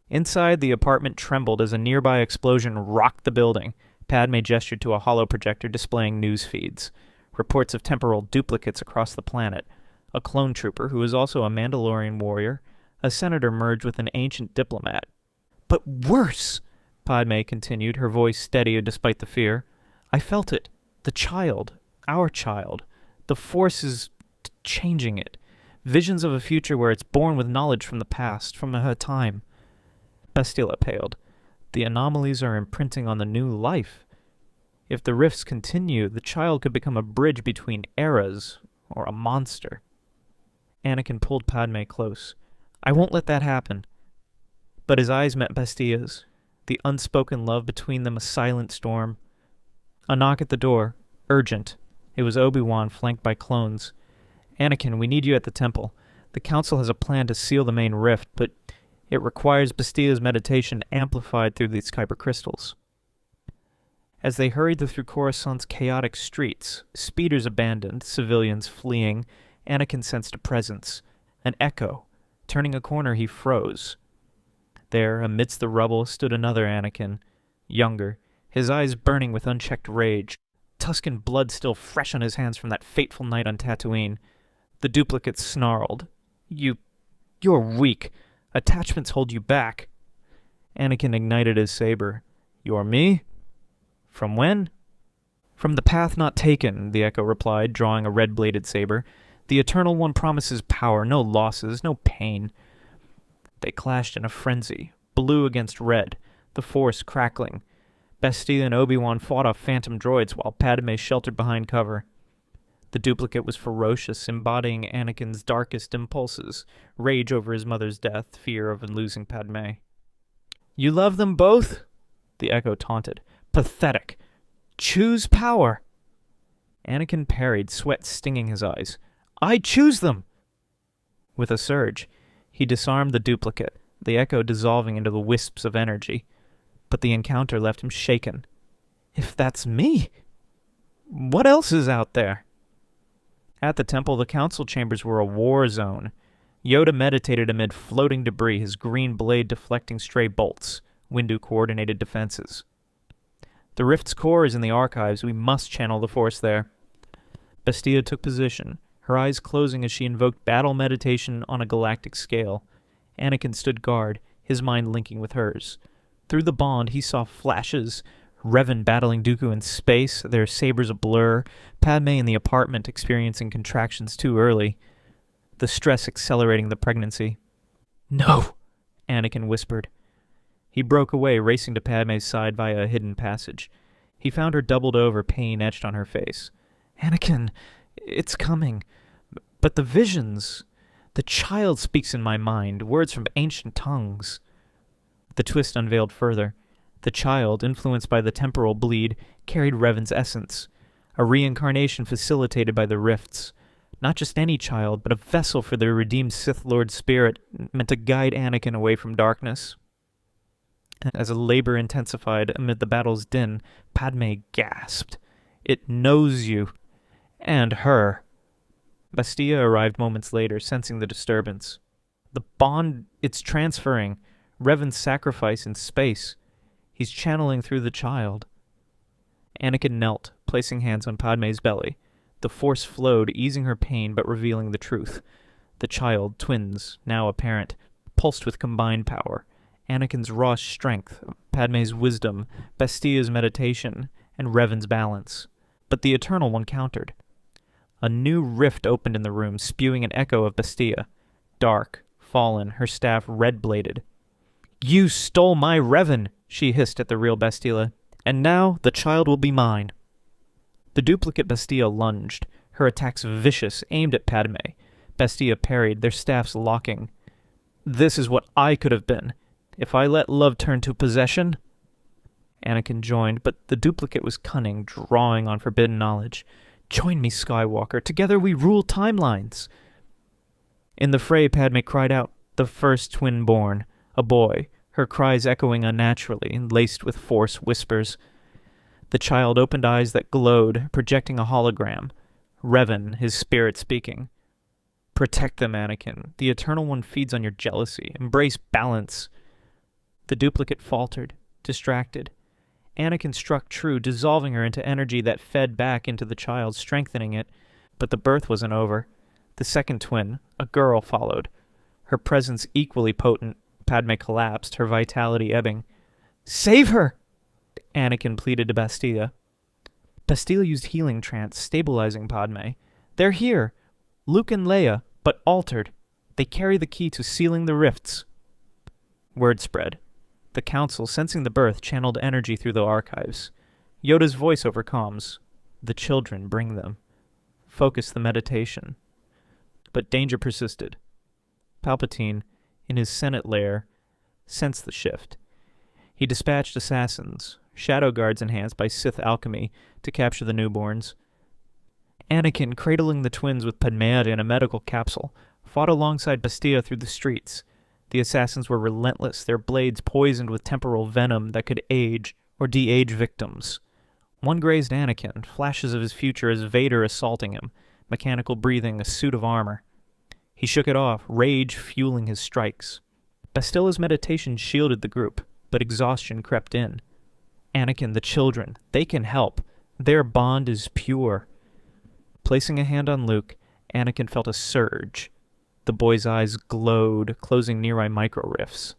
Inside, the apartment trembled as a nearby explosion rocked the building. Padme gestured to a hollow projector displaying news feeds. Reports of temporal duplicates across the planet. A clone trooper, who was also a Mandalorian warrior. A senator merged with an ancient diplomat. But worse, Padme continued, her voice steady despite the fear. I felt it. The child. Our child. The Force is changing it. Visions of a future where it's born with knowledge from the past, from her time. Bastila paled. The anomalies are imprinting on the new life. If the rifts continue, the child could become a bridge between eras, or a monster. Anakin pulled Padme close. I won't let that happen. But his eyes met Bastila's, the unspoken love between them a silent storm. A knock at the door, urgent. It was Obi-Wan, flanked by clones. Anakin, we need you at the temple. The Council has a plan to seal the main rift, but it requires Bastila's meditation amplified through these kyber crystals. As they hurried through Coruscant's chaotic streets, speeders abandoned, civilians fleeing, Anakin sensed a presence, an echo. Turning a corner, he froze. There, amidst the rubble, stood another Anakin, younger, his eyes burning with unchecked rage, Tusken blood still fresh on his hands from that fateful night on Tatooine. The duplicate snarled. You're weak. Attachments hold you back. Anakin ignited his saber. You're me? From when? From the path not taken, the Echo replied, drawing a red-bladed saber. The Eternal One promises power, no losses, no pain. They clashed in a frenzy, blue against red, the Force crackling. Bastila and Obi-Wan fought off phantom droids while Padme sheltered behind cover. The duplicate was ferocious, embodying Anakin's darkest impulses, rage over his mother's death, fear of losing Padme. You love them both? The Echo taunted. Pathetic. Choose power. Anakin parried, sweat stinging his eyes. I choose them! With a surge, he disarmed the duplicate, the Echo dissolving into the wisps of energy. But the encounter left him shaken. If that's me, what else is out there? At the temple, the council chambers were a war zone. Yoda meditated amid floating debris, his green blade deflecting stray bolts. Windu coordinated defenses. The rift's core is in the archives. We must channel the Force there. Bastila took position, her eyes closing as she invoked battle meditation on a galactic scale. Anakin stood guard, his mind linking with hers. Through the bond, he saw flashes. Revan battling Dooku in space, their sabers a blur. Padme in the apartment experiencing contractions too early. The stress accelerating the pregnancy. No, Anakin whispered. He broke away, racing to Padme's side via a hidden passage. He found her doubled over, pain etched on her face. Anakin, it's coming. But the visions... The child speaks in my mind, words from ancient tongues. The twist unveiled further. The child, influenced by the temporal bleed, carried Revan's essence, a reincarnation facilitated by the rifts. Not just any child, but a vessel for the redeemed Sith Lord spirit, meant to guide Anakin away from darkness. As the labor intensified amid the battle's din, Padme gasped. It knows you. And her. Bastila arrived moments later, sensing the disturbance. The bond, it's transferring. Revan's sacrifice in space. He's channeling through the child. Anakin knelt, placing hands on Padme's belly. The Force flowed, easing her pain but revealing the truth. The child, twins, now apparent, pulsed with combined power. Anakin's raw strength, Padme's wisdom, Bastila's meditation, and Revan's balance. But the Eternal One countered. A new rift opened in the room, spewing an echo of Bastila. Dark, fallen, her staff red-bladed. "You stole my Revan," she hissed at the real Bastila, "and now the child will be mine." The duplicate Bastila lunged, her attacks vicious, aimed at Padme. Bastila parried, their staffs locking. "This is what I could have been, if I let love turn to possession." Anakin joined, but the duplicate was cunning, drawing on forbidden knowledge. "Join me, Skywalker. Together we rule timelines." In the fray, Padme cried out, the first twin born, a boy, her cries echoing unnaturally, laced with Force whispers. The child opened eyes that glowed, projecting a hologram. Revan, his spirit speaking. "Protect them, Anakin. The Eternal One feeds on your jealousy. Embrace balance." The duplicate faltered, distracted. Anakin struck true, dissolving her into energy that fed back into the child, strengthening it. But the birth wasn't over. The second twin, a girl, followed. Her presence equally potent. Padme collapsed, her vitality ebbing. "Save her!" Anakin pleaded to Bastila. Bastila used healing trance, stabilizing Padme. "They're here. Luke and Leia, but altered. They carry the key to sealing the rifts." Word spread. The Council, sensing the birth, channeled energy through the archives. Yoda's voice over comms. "The children, bring them. Focus the meditation." But danger persisted. Palpatine, in his Senate lair, sensed the shift. He dispatched assassins, shadow guards enhanced by Sith alchemy, to capture the newborns. Anakin, cradling the twins with Padmé in a medical capsule, fought alongside Bastila through the streets. The assassins were relentless, their blades poisoned with temporal venom that could age or de-age victims. One grazed Anakin, flashes of his future as Vader assaulting him, mechanical breathing, a suit of armor. He shook it off, rage fueling his strikes. Bastila's meditation shielded the group, but exhaustion crept in. "Anakin, the children, they can help. Their bond is pure." Placing a hand on Luke, Anakin felt a surge. The boy's eyes glowed, closing near-eye micro-rifts.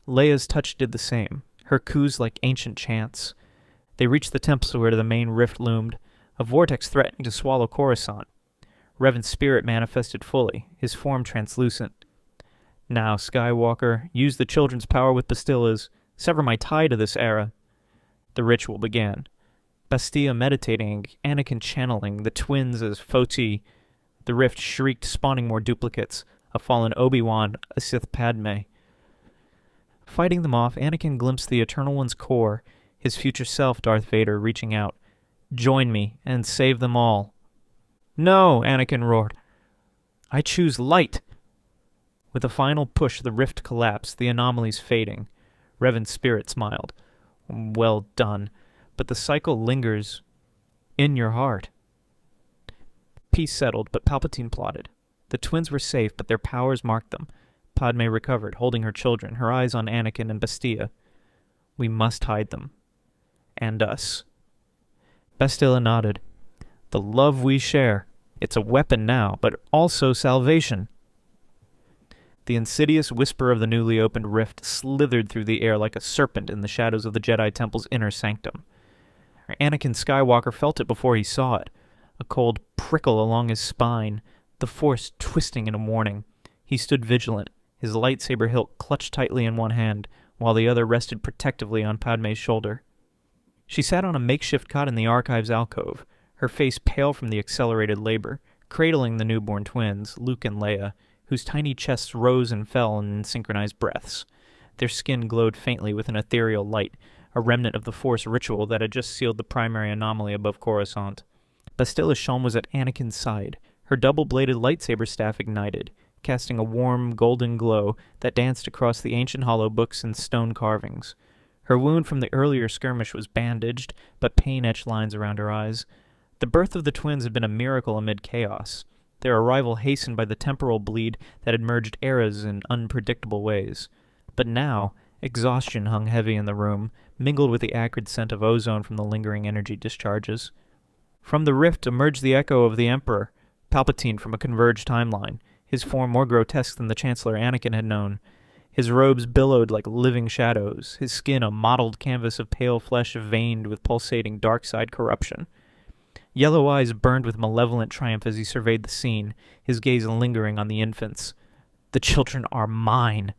Leia's touch did the same, her coos like ancient chants. They reached the temple where the main rift loomed, a vortex threatening to swallow Coruscant. Revan's spirit manifested fully, his form translucent. "Now, Skywalker, use the children's power with Bastila's. Sever my tie to this era." The ritual began. Bastila meditating, Anakin channeling, the twins as Foti. The rift shrieked, spawning more duplicates, a fallen Obi-Wan, a Sith Padme. Fighting them off, Anakin glimpsed the Eternal One's core, his future self, Darth Vader, reaching out. "Join me, and save them all." "No!" Anakin roared. "I choose light!" With a final push, the rift collapsed, the anomalies fading. Revan's spirit smiled. "Well done. But the cycle lingers in your heart." Peace settled, but Palpatine plotted. The twins were safe, but their powers marked them. Padme recovered, holding her children, her eyes on Anakin and Bastila. "We must hide them. And us." Bastila nodded. "The love we share. It's a weapon now, but also salvation." The insidious whisper of the newly opened rift slithered through the air like a serpent in the shadows of the Jedi Temple's inner sanctum. Anakin Skywalker felt it before he saw it. A cold prickle along his spine, the Force twisting in a warning. He stood vigilant, his lightsaber hilt clutched tightly in one hand, while the other rested protectively on Padme's shoulder. She sat on a makeshift cot in the archives alcove, her face pale from the accelerated labor, cradling the newborn twins, Luke and Leia, whose tiny chests rose and fell in synchronized breaths. Their skin glowed faintly with an ethereal light, a remnant of the Force ritual that had just sealed the primary anomaly above Coruscant. Bastila Shan was at Anakin's side, her double-bladed lightsaber staff ignited, casting a warm, golden glow that danced across the ancient hollow books and stone carvings. Her wound from the earlier skirmish was bandaged, but pain etched lines around her eyes. The birth of the twins had been a miracle amid chaos, their arrival hastened by the temporal bleed that had merged eras in unpredictable ways. But now, exhaustion hung heavy in the room, mingled with the acrid scent of ozone from the lingering energy discharges. From the rift emerged the echo of the Emperor, Palpatine from a converged timeline, his form more grotesque than the Chancellor Anakin had known. His robes billowed like living shadows, his skin a mottled canvas of pale flesh veined with pulsating dark side corruption. Yellow eyes burned with malevolent triumph as he surveyed the scene, his gaze lingering on the infants. "The children are mine,"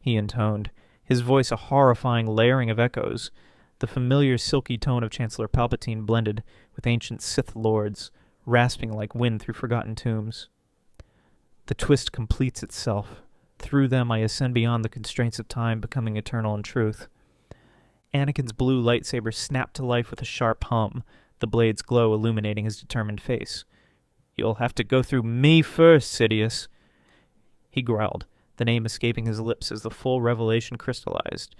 he intoned, his voice a horrifying layering of echoes. The familiar silky tone of Chancellor Palpatine blended with ancient Sith lords, rasping like wind through forgotten tombs. The twist completes itself. Through them I ascend beyond the constraints of time, becoming eternal in truth. Anakin's blue lightsaber snapped to life with a sharp hum, the blade's glow illuminating his determined face. "You'll have to go through me first, Sidious," he growled, the name escaping his lips as the full revelation crystallized.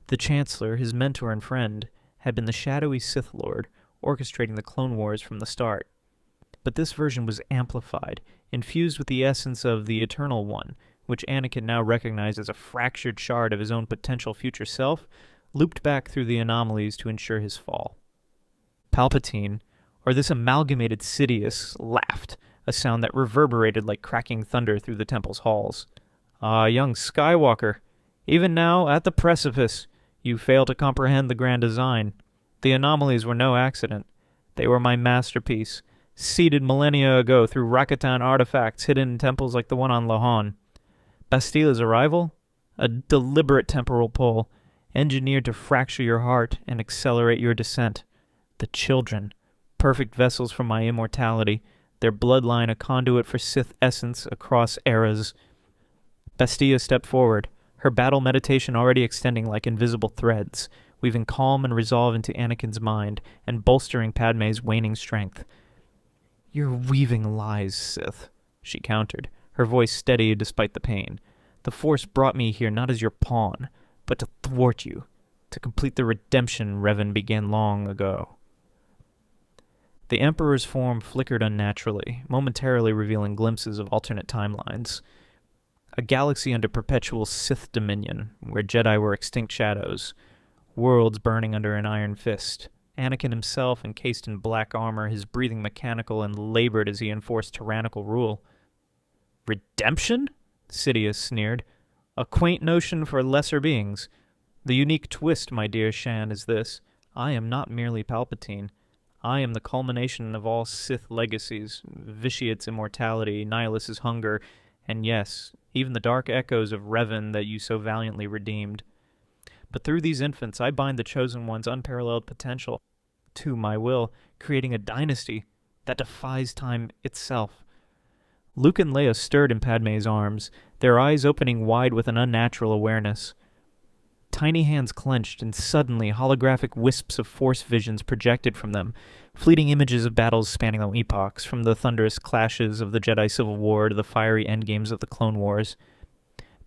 The Chancellor, his mentor and friend, had been the shadowy Sith Lord, orchestrating the Clone Wars from the start. But this version was amplified, infused with the essence of the Eternal One, which Anakin now recognized as a fractured shard of his own potential future self, looped back through the anomalies to ensure his fall. Palpatine, or this amalgamated Sidious, laughed, a sound that reverberated like cracking thunder through the temple's halls. "Ah, young Skywalker, even now, at the precipice, you fail to comprehend the grand design. The anomalies were no accident. They were my masterpiece, seeded millennia ago through Rakatan artifacts hidden in temples like the one on Lahan. Bastila's arrival? A deliberate temporal pull, engineered to fracture your heart and accelerate your descent. The children, perfect vessels for my immortality, their bloodline a conduit for Sith essence across eras." Bastila stepped forward, her battle meditation already extending like invisible threads, weaving calm and resolve into Anakin's mind and bolstering Padme's waning strength. "You're weaving lies, Sith," she countered, her voice steady despite the pain. "The Force brought me here not as your pawn, but to thwart you, to complete the redemption Revan began long ago." The Emperor's form flickered unnaturally, momentarily revealing glimpses of alternate timelines. A galaxy under perpetual Sith dominion, where Jedi were extinct shadows, worlds burning under an iron fist. Anakin himself encased in black armor, his breathing mechanical and labored as he enforced tyrannical rule. "Redemption?" Sidious sneered. "A quaint notion for lesser beings. The unique twist, my dear Shan, is this. I am not merely Palpatine. I am the culmination of all Sith legacies, Vitiate's immortality, Nihilus's hunger, and yes, even the dark echoes of Revan that you so valiantly redeemed. But through these infants I bind the Chosen One's unparalleled potential to my will, creating a dynasty that defies time itself." Luke and Leia stirred in Padme's arms, their eyes opening wide with an unnatural awareness. Tiny hands clenched, and suddenly holographic wisps of Force visions projected from them, fleeting images of battles spanning the epochs, from the thunderous clashes of the Jedi Civil War to the fiery endgames of the Clone Wars.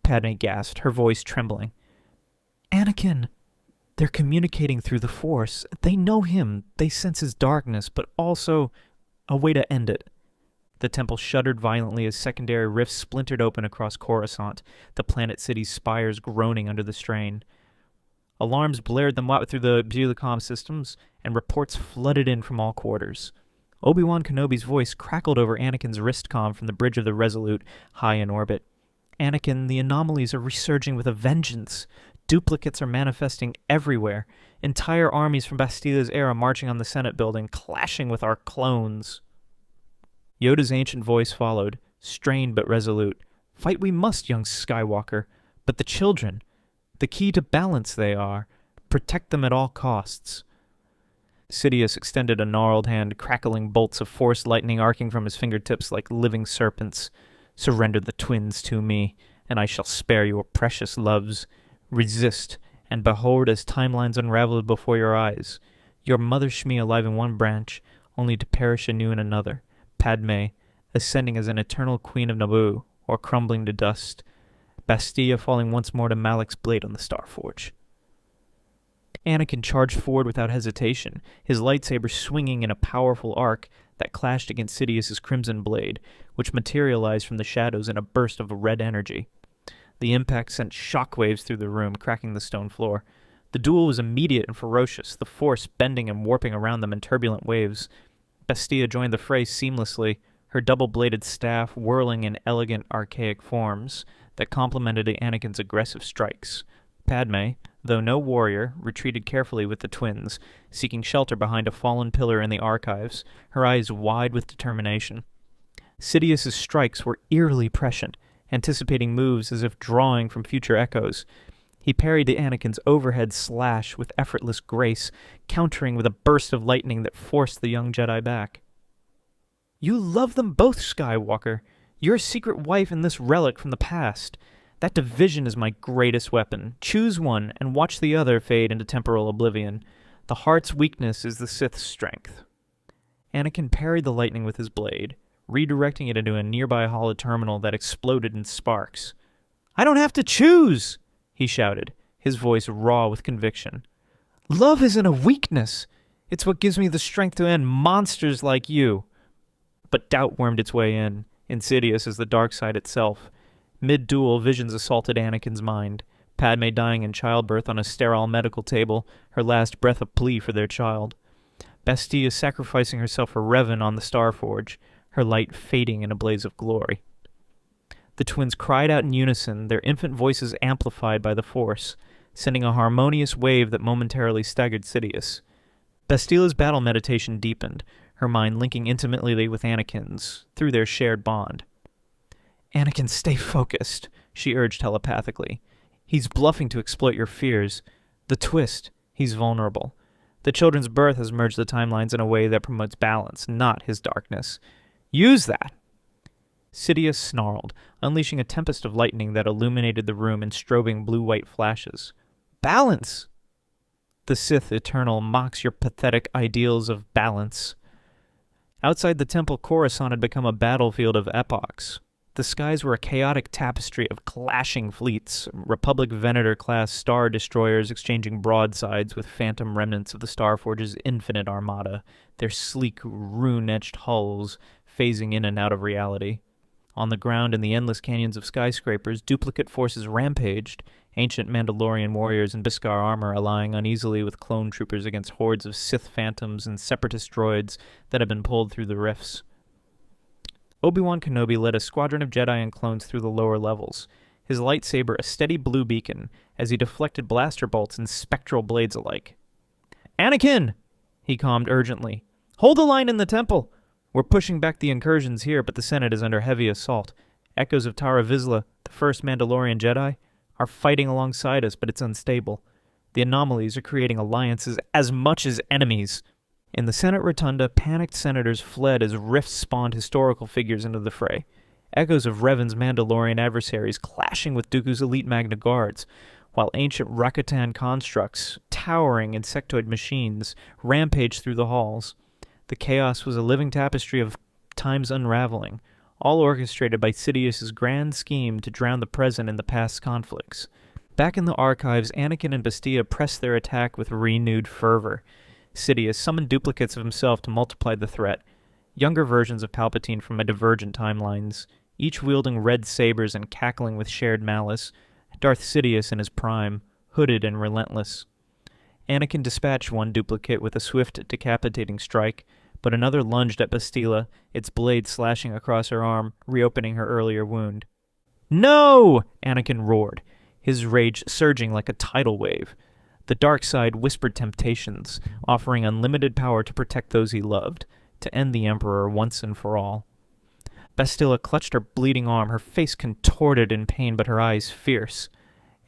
Padme gasped, her voice trembling. "Anakin! They're communicating through the Force. They know him. They sense his darkness, but also a way to end it." The temple shuddered violently as secondary rifts splintered open across Coruscant, the planet city's spires groaning under the strain. Alarms blared them out through the comm systems, and reports flooded in from all quarters. Obi-Wan Kenobi's voice crackled over Anakin's wrist comm from the bridge of the Resolute, high in orbit. "Anakin, the anomalies are resurging with a vengeance. Duplicates are manifesting everywhere. Entire armies from Bastila's era marching on the Senate building, clashing with our clones." Yoda's ancient voice followed, strained but resolute. "Fight we must, young Skywalker. But the children, the key to balance they are. Protect them at all costs." Sidious extended a gnarled hand, crackling bolts of Force lightning arcing from his fingertips like living serpents. "Surrender the twins to me, and I shall spare your precious loves. Resist, and behold as timelines unravel before your eyes. Your mother Shmi alive in one branch, only to perish anew in another. Padme, ascending as an eternal queen of Naboo, or crumbling to dust. Bastila falling once more to Malak's blade on the Starforge." Anakin charged forward without hesitation, his lightsaber swinging in a powerful arc that clashed against Sidious's crimson blade, which materialized from the shadows in a burst of red energy. The impact sent shockwaves through the room, cracking the stone floor. The duel was immediate and ferocious, the Force bending and warping around them in turbulent waves. Bastila joined the fray seamlessly, her double-bladed staff whirling in elegant, archaic forms, that complemented Anakin's aggressive strikes. Padme, though no warrior, retreated carefully with the twins, seeking shelter behind a fallen pillar in the archives, her eyes wide with determination. Sidious's strikes were eerily prescient, anticipating moves as if drawing from future echoes. He parried Anakin's overhead slash with effortless grace, countering with a burst of lightning that forced the young Jedi back. "You love them both, Skywalker. Your secret wife and this relic from the past. That division is my greatest weapon. Choose one and watch the other fade into temporal oblivion. The heart's weakness is the Sith's strength." Anakin parried the lightning with his blade, redirecting it into a nearby holoterminal that exploded in sparks. "I don't have to choose!" he shouted, his voice raw with conviction. "Love isn't a weakness. It's what gives me the strength to end monsters like you." But doubt wormed its way in, insidious as the dark side itself. Mid-duel, visions assaulted Anakin's mind. Padme dying in childbirth on a sterile medical table, her last breath a plea for their child. Bastila sacrificing herself for Revan on the Starforge, her light fading in a blaze of glory. The twins cried out in unison, their infant voices amplified by the Force, sending a harmonious wave that momentarily staggered Sidious. Bastila's battle meditation deepened, her mind linking intimately with Anakin's, through their shared bond. "Anakin, stay focused," she urged telepathically. "He's bluffing to exploit your fears. The twist, he's vulnerable. The children's birth has merged the timelines in a way that promotes balance, not his darkness. Use that!" Sidious snarled, unleashing a tempest of lightning that illuminated the room in strobing blue-white flashes. "Balance!" "The Sith Eternal mocks your pathetic ideals of balance." Outside the temple, Coruscant had become a battlefield of epochs. The skies were a chaotic tapestry of clashing fleets, Republic Venator-class star destroyers exchanging broadsides with phantom remnants of the Starforge's infinite armada, their sleek, rune-etched hulls phasing in and out of reality. On the ground in the endless canyons of skyscrapers, duplicate forces rampaged, ancient Mandalorian warriors in Beskar armor allying uneasily with clone troopers against hordes of Sith phantoms and separatist droids that had been pulled through the rifts. Obi-Wan Kenobi led a squadron of Jedi and clones through the lower levels, his lightsaber a steady blue beacon as he deflected blaster bolts and spectral blades alike. "Anakin!" he calmed urgently. "Hold the line in the temple! We're pushing back the incursions here, but the Senate is under heavy assault. Echoes of Tara Vizsla, the first Mandalorian Jedi, are fighting alongside us, but it's unstable. The anomalies are creating alliances as much as enemies." In the Senate rotunda, panicked senators fled as rifts spawned historical figures into the fray. Echoes of Revan's Mandalorian adversaries clashing with Dooku's elite Magna Guards, while ancient Rakatan constructs, towering insectoid machines, rampaged through the halls. The chaos was a living tapestry of time's unraveling, all orchestrated by Sidious's grand scheme to drown the present in the past's conflicts. Back in the archives, Anakin and Bastila pressed their attack with renewed fervor. Sidious summoned duplicates of himself to multiply the threat, younger versions of Palpatine from divergent timelines, each wielding red sabers and cackling with shared malice, Darth Sidious in his prime, hooded and relentless. Anakin dispatched one duplicate with a swift, decapitating strike, but another lunged at Bastila, its blade slashing across her arm, reopening her earlier wound. "No!" Anakin roared, his rage surging like a tidal wave. The dark side whispered temptations, offering unlimited power to protect those he loved, to end the Emperor once and for all. Bastila clutched her bleeding arm, her face contorted in pain but her eyes fierce.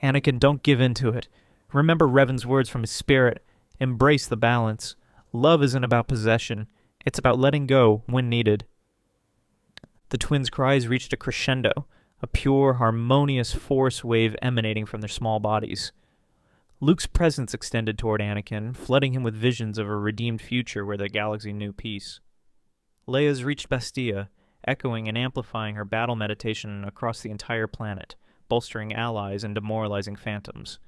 "Anakin, don't give in to it. Remember Revan's words from his spirit. Embrace the balance. Love isn't about possession. It's about letting go when needed." The twins' cries reached a crescendo, a pure, harmonious force wave emanating from their small bodies. Luke's presence extended toward Anakin, flooding him with visions of a redeemed future where the galaxy knew peace. Leia's reached Bastila, echoing and amplifying her battle meditation across the entire planet, bolstering allies and demoralizing phantoms.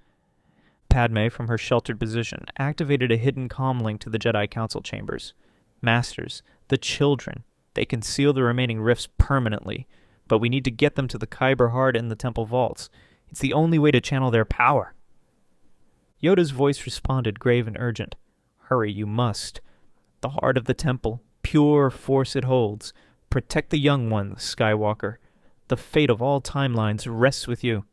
Padme, from her sheltered position, activated a hidden comm link to the Jedi Council chambers. "Masters, the children, they can seal the remaining rifts permanently, but we need to get them to the Kyber Heart and the temple vaults. It's the only way to channel their power." Yoda's voice responded, grave and urgent. "Hurry, you must. The heart of the temple, pure force it holds. Protect the young ones, Skywalker. The fate of all timelines rests with you.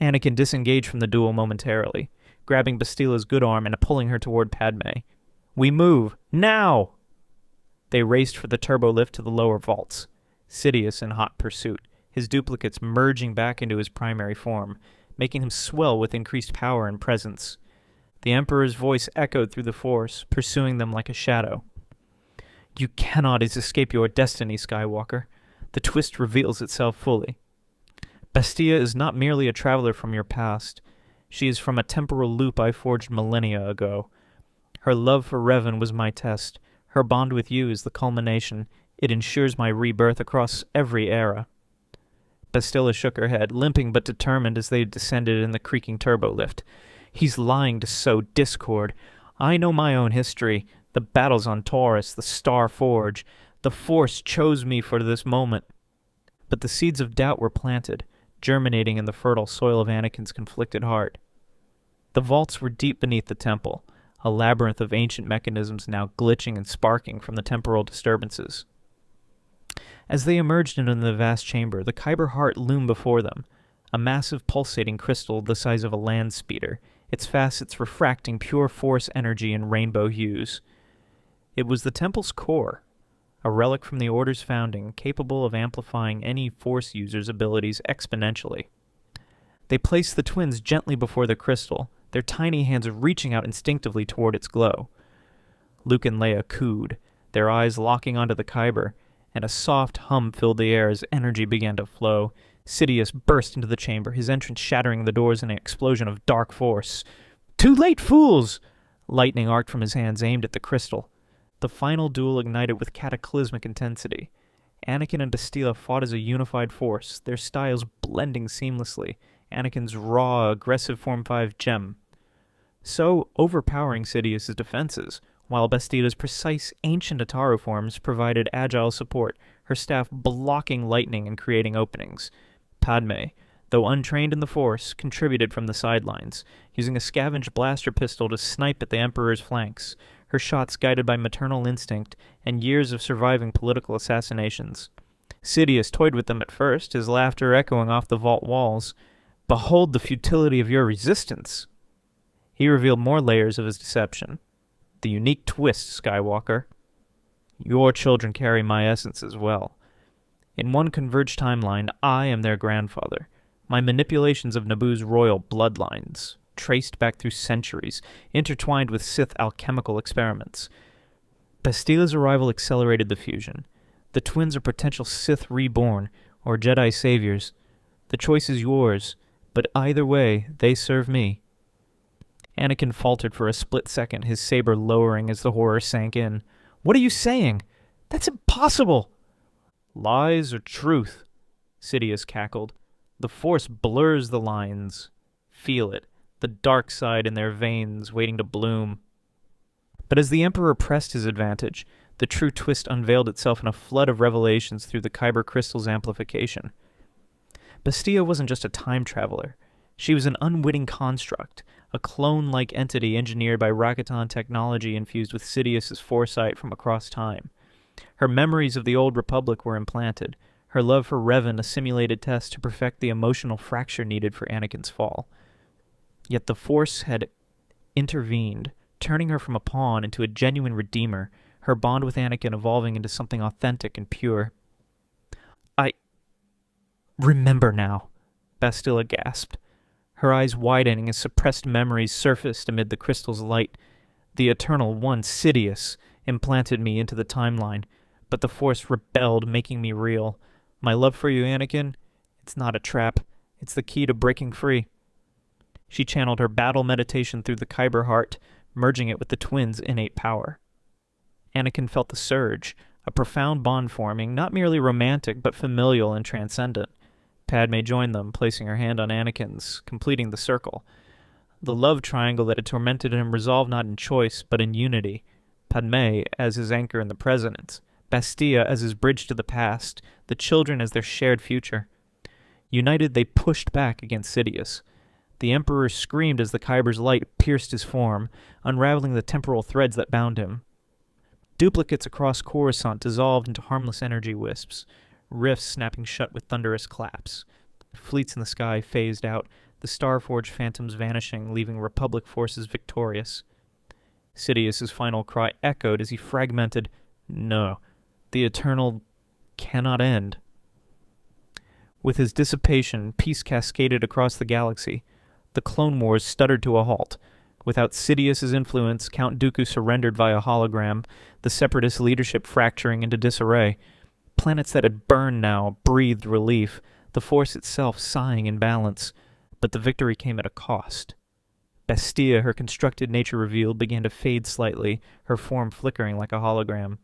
Anakin disengaged from the duel momentarily, grabbing Bastila's good arm and pulling her toward Padme. We move! Now! They raced for the turbo lift to the lower vaults, Sidious in hot pursuit, his duplicates merging back into his primary form, making him swell with increased power and presence. The Emperor's voice echoed through the Force, pursuing them like a shadow. You cannot escape your destiny, Skywalker. The twist reveals itself fully. Bastila is not merely a traveler from your past. She is from a temporal loop I forged millennia ago. Her love for Revan was my test. Her bond with you is the culmination. It ensures my rebirth across every era. Bastila shook her head, limping but determined as they descended in the creaking turbo lift. He's lying to sow discord. I know my own history. The battles on Taurus, the Star Forge. The Force chose me for this moment. But the seeds of doubt were planted, germinating in the fertile soil of Anakin's conflicted heart. The vaults were deep beneath the temple, a labyrinth of ancient mechanisms now glitching and sparking from the temporal disturbances. As they emerged into the vast chamber, the Kyber heart loomed before them, a massive pulsating crystal the size of a land speeder, its facets refracting pure force energy in rainbow hues. It was the temple's core, a relic from the Order's founding, capable of amplifying any Force user's abilities exponentially. They placed the twins gently before the crystal, their tiny hands reaching out instinctively toward its glow. Luke and Leia cooed, their eyes locking onto the Kyber, and a soft hum filled the air as energy began to flow. Sidious burst into the chamber, his entrance shattering the doors in an explosion of dark force. Too late, fools! Lightning arced from his hands, aimed at the crystal. The final duel ignited with cataclysmic intensity. Anakin and Bastila fought as a unified force, their styles blending seamlessly, Anakin's raw, aggressive Form 5 gem. So overpowering Sidious's defenses, while Bastila's precise, ancient Ataru forms provided agile support, her staff blocking lightning and creating openings. Padme, though untrained in the Force, contributed from the sidelines, using a scavenged blaster pistol to snipe at the Emperor's flanks, her shots guided by maternal instinct and years of surviving political assassinations. Sidious toyed with them at first, his laughter echoing off the vault walls. Behold the futility of your resistance! He revealed more layers of his deception. The unique twist, Skywalker. Your children carry my essence as well. In one converged timeline, I am their grandfather. My manipulations of Naboo's royal bloodlines, traced back through centuries, intertwined with Sith alchemical experiments. Bastila's arrival accelerated the fusion. The twins are potential Sith reborn, or Jedi saviors. The choice is yours, but either way, they serve me. Anakin faltered for a split second, his saber lowering as the horror sank in. What are you saying? That's impossible! Lies or truth? Sidious cackled. The Force blurs the lines. Feel it, the dark side in their veins waiting to bloom. But as the Emperor pressed his advantage, the true twist unveiled itself in a flood of revelations through the Kyber crystal's amplification. Bastila wasn't just a time traveler. She was an unwitting construct, a clone-like entity engineered by Rakatan technology infused with Sidious's foresight from across time. Her memories of the Old Republic were implanted, her love for Revan a simulated test to perfect the emotional fracture needed for Anakin's fall. Yet the Force had intervened, turning her from a pawn into a genuine redeemer, her bond with Anakin evolving into something authentic and pure. I remember now, Bastila gasped, her eyes widening as suppressed memories surfaced amid the crystal's light. The Eternal One, Sidious, implanted me into the timeline, but the Force rebelled, making me real. My love for you, Anakin, it's not a trap. It's the key to breaking free. She channeled her battle meditation through the Kyber heart, merging it with the twins' innate power. Anakin felt the surge, a profound bond forming, not merely romantic, but familial and transcendent. Padme joined them, placing her hand on Anakin's, completing the circle. The love triangle that had tormented him resolved not in choice, but in unity. Padme as his anchor in the present, Bastila as his bridge to the past, the children as their shared future. United, they pushed back against Sidious. The Emperor screamed as the Kyber's light pierced his form, unraveling the temporal threads that bound him. Duplicates across Coruscant dissolved into harmless energy wisps, rifts snapping shut with thunderous claps. Fleets in the sky phased out, the Starforged phantoms vanishing, leaving Republic forces victorious. Sidious's final cry echoed as he fragmented, "No, the eternal cannot end." With his dissipation, peace cascaded across the galaxy. The Clone Wars stuttered to a halt. Without Sidious's influence, Count Dooku surrendered via hologram, the Separatist leadership fracturing into disarray. Planets that had burned now breathed relief, the Force itself sighing in balance. But the victory came at a cost. Bastila, her constructed nature revealed, began to fade slightly, her form flickering like a hologram.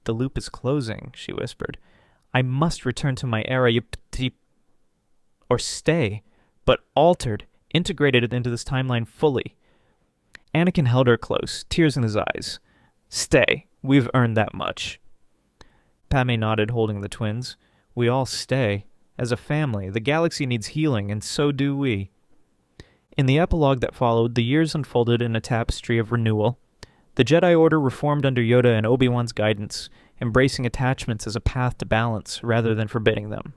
"The loop is closing," she whispered. "I must return to my era, or stay, but altered, integrated into this timeline fully." Anakin held her close, tears in his eyes. "Stay. We've earned that much." Padme nodded, holding the twins. "We all stay. As a family, the galaxy needs healing, and so do we." In the epilogue that followed, the years unfolded in a tapestry of renewal. The Jedi Order reformed under Yoda and Obi-Wan's guidance, embracing attachments as a path to balance rather than forbidding them.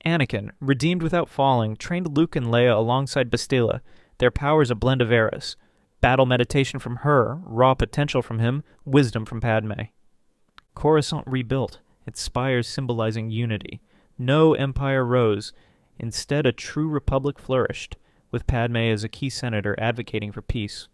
Anakin, redeemed without falling, trained Luke and Leia alongside Bastila, their powers a blend of eras. Battle meditation from her, raw potential from him, wisdom from Padme. Coruscant rebuilt, its spires symbolizing unity. No empire rose. Instead, a true republic flourished, with Padme as a key senator advocating for peace.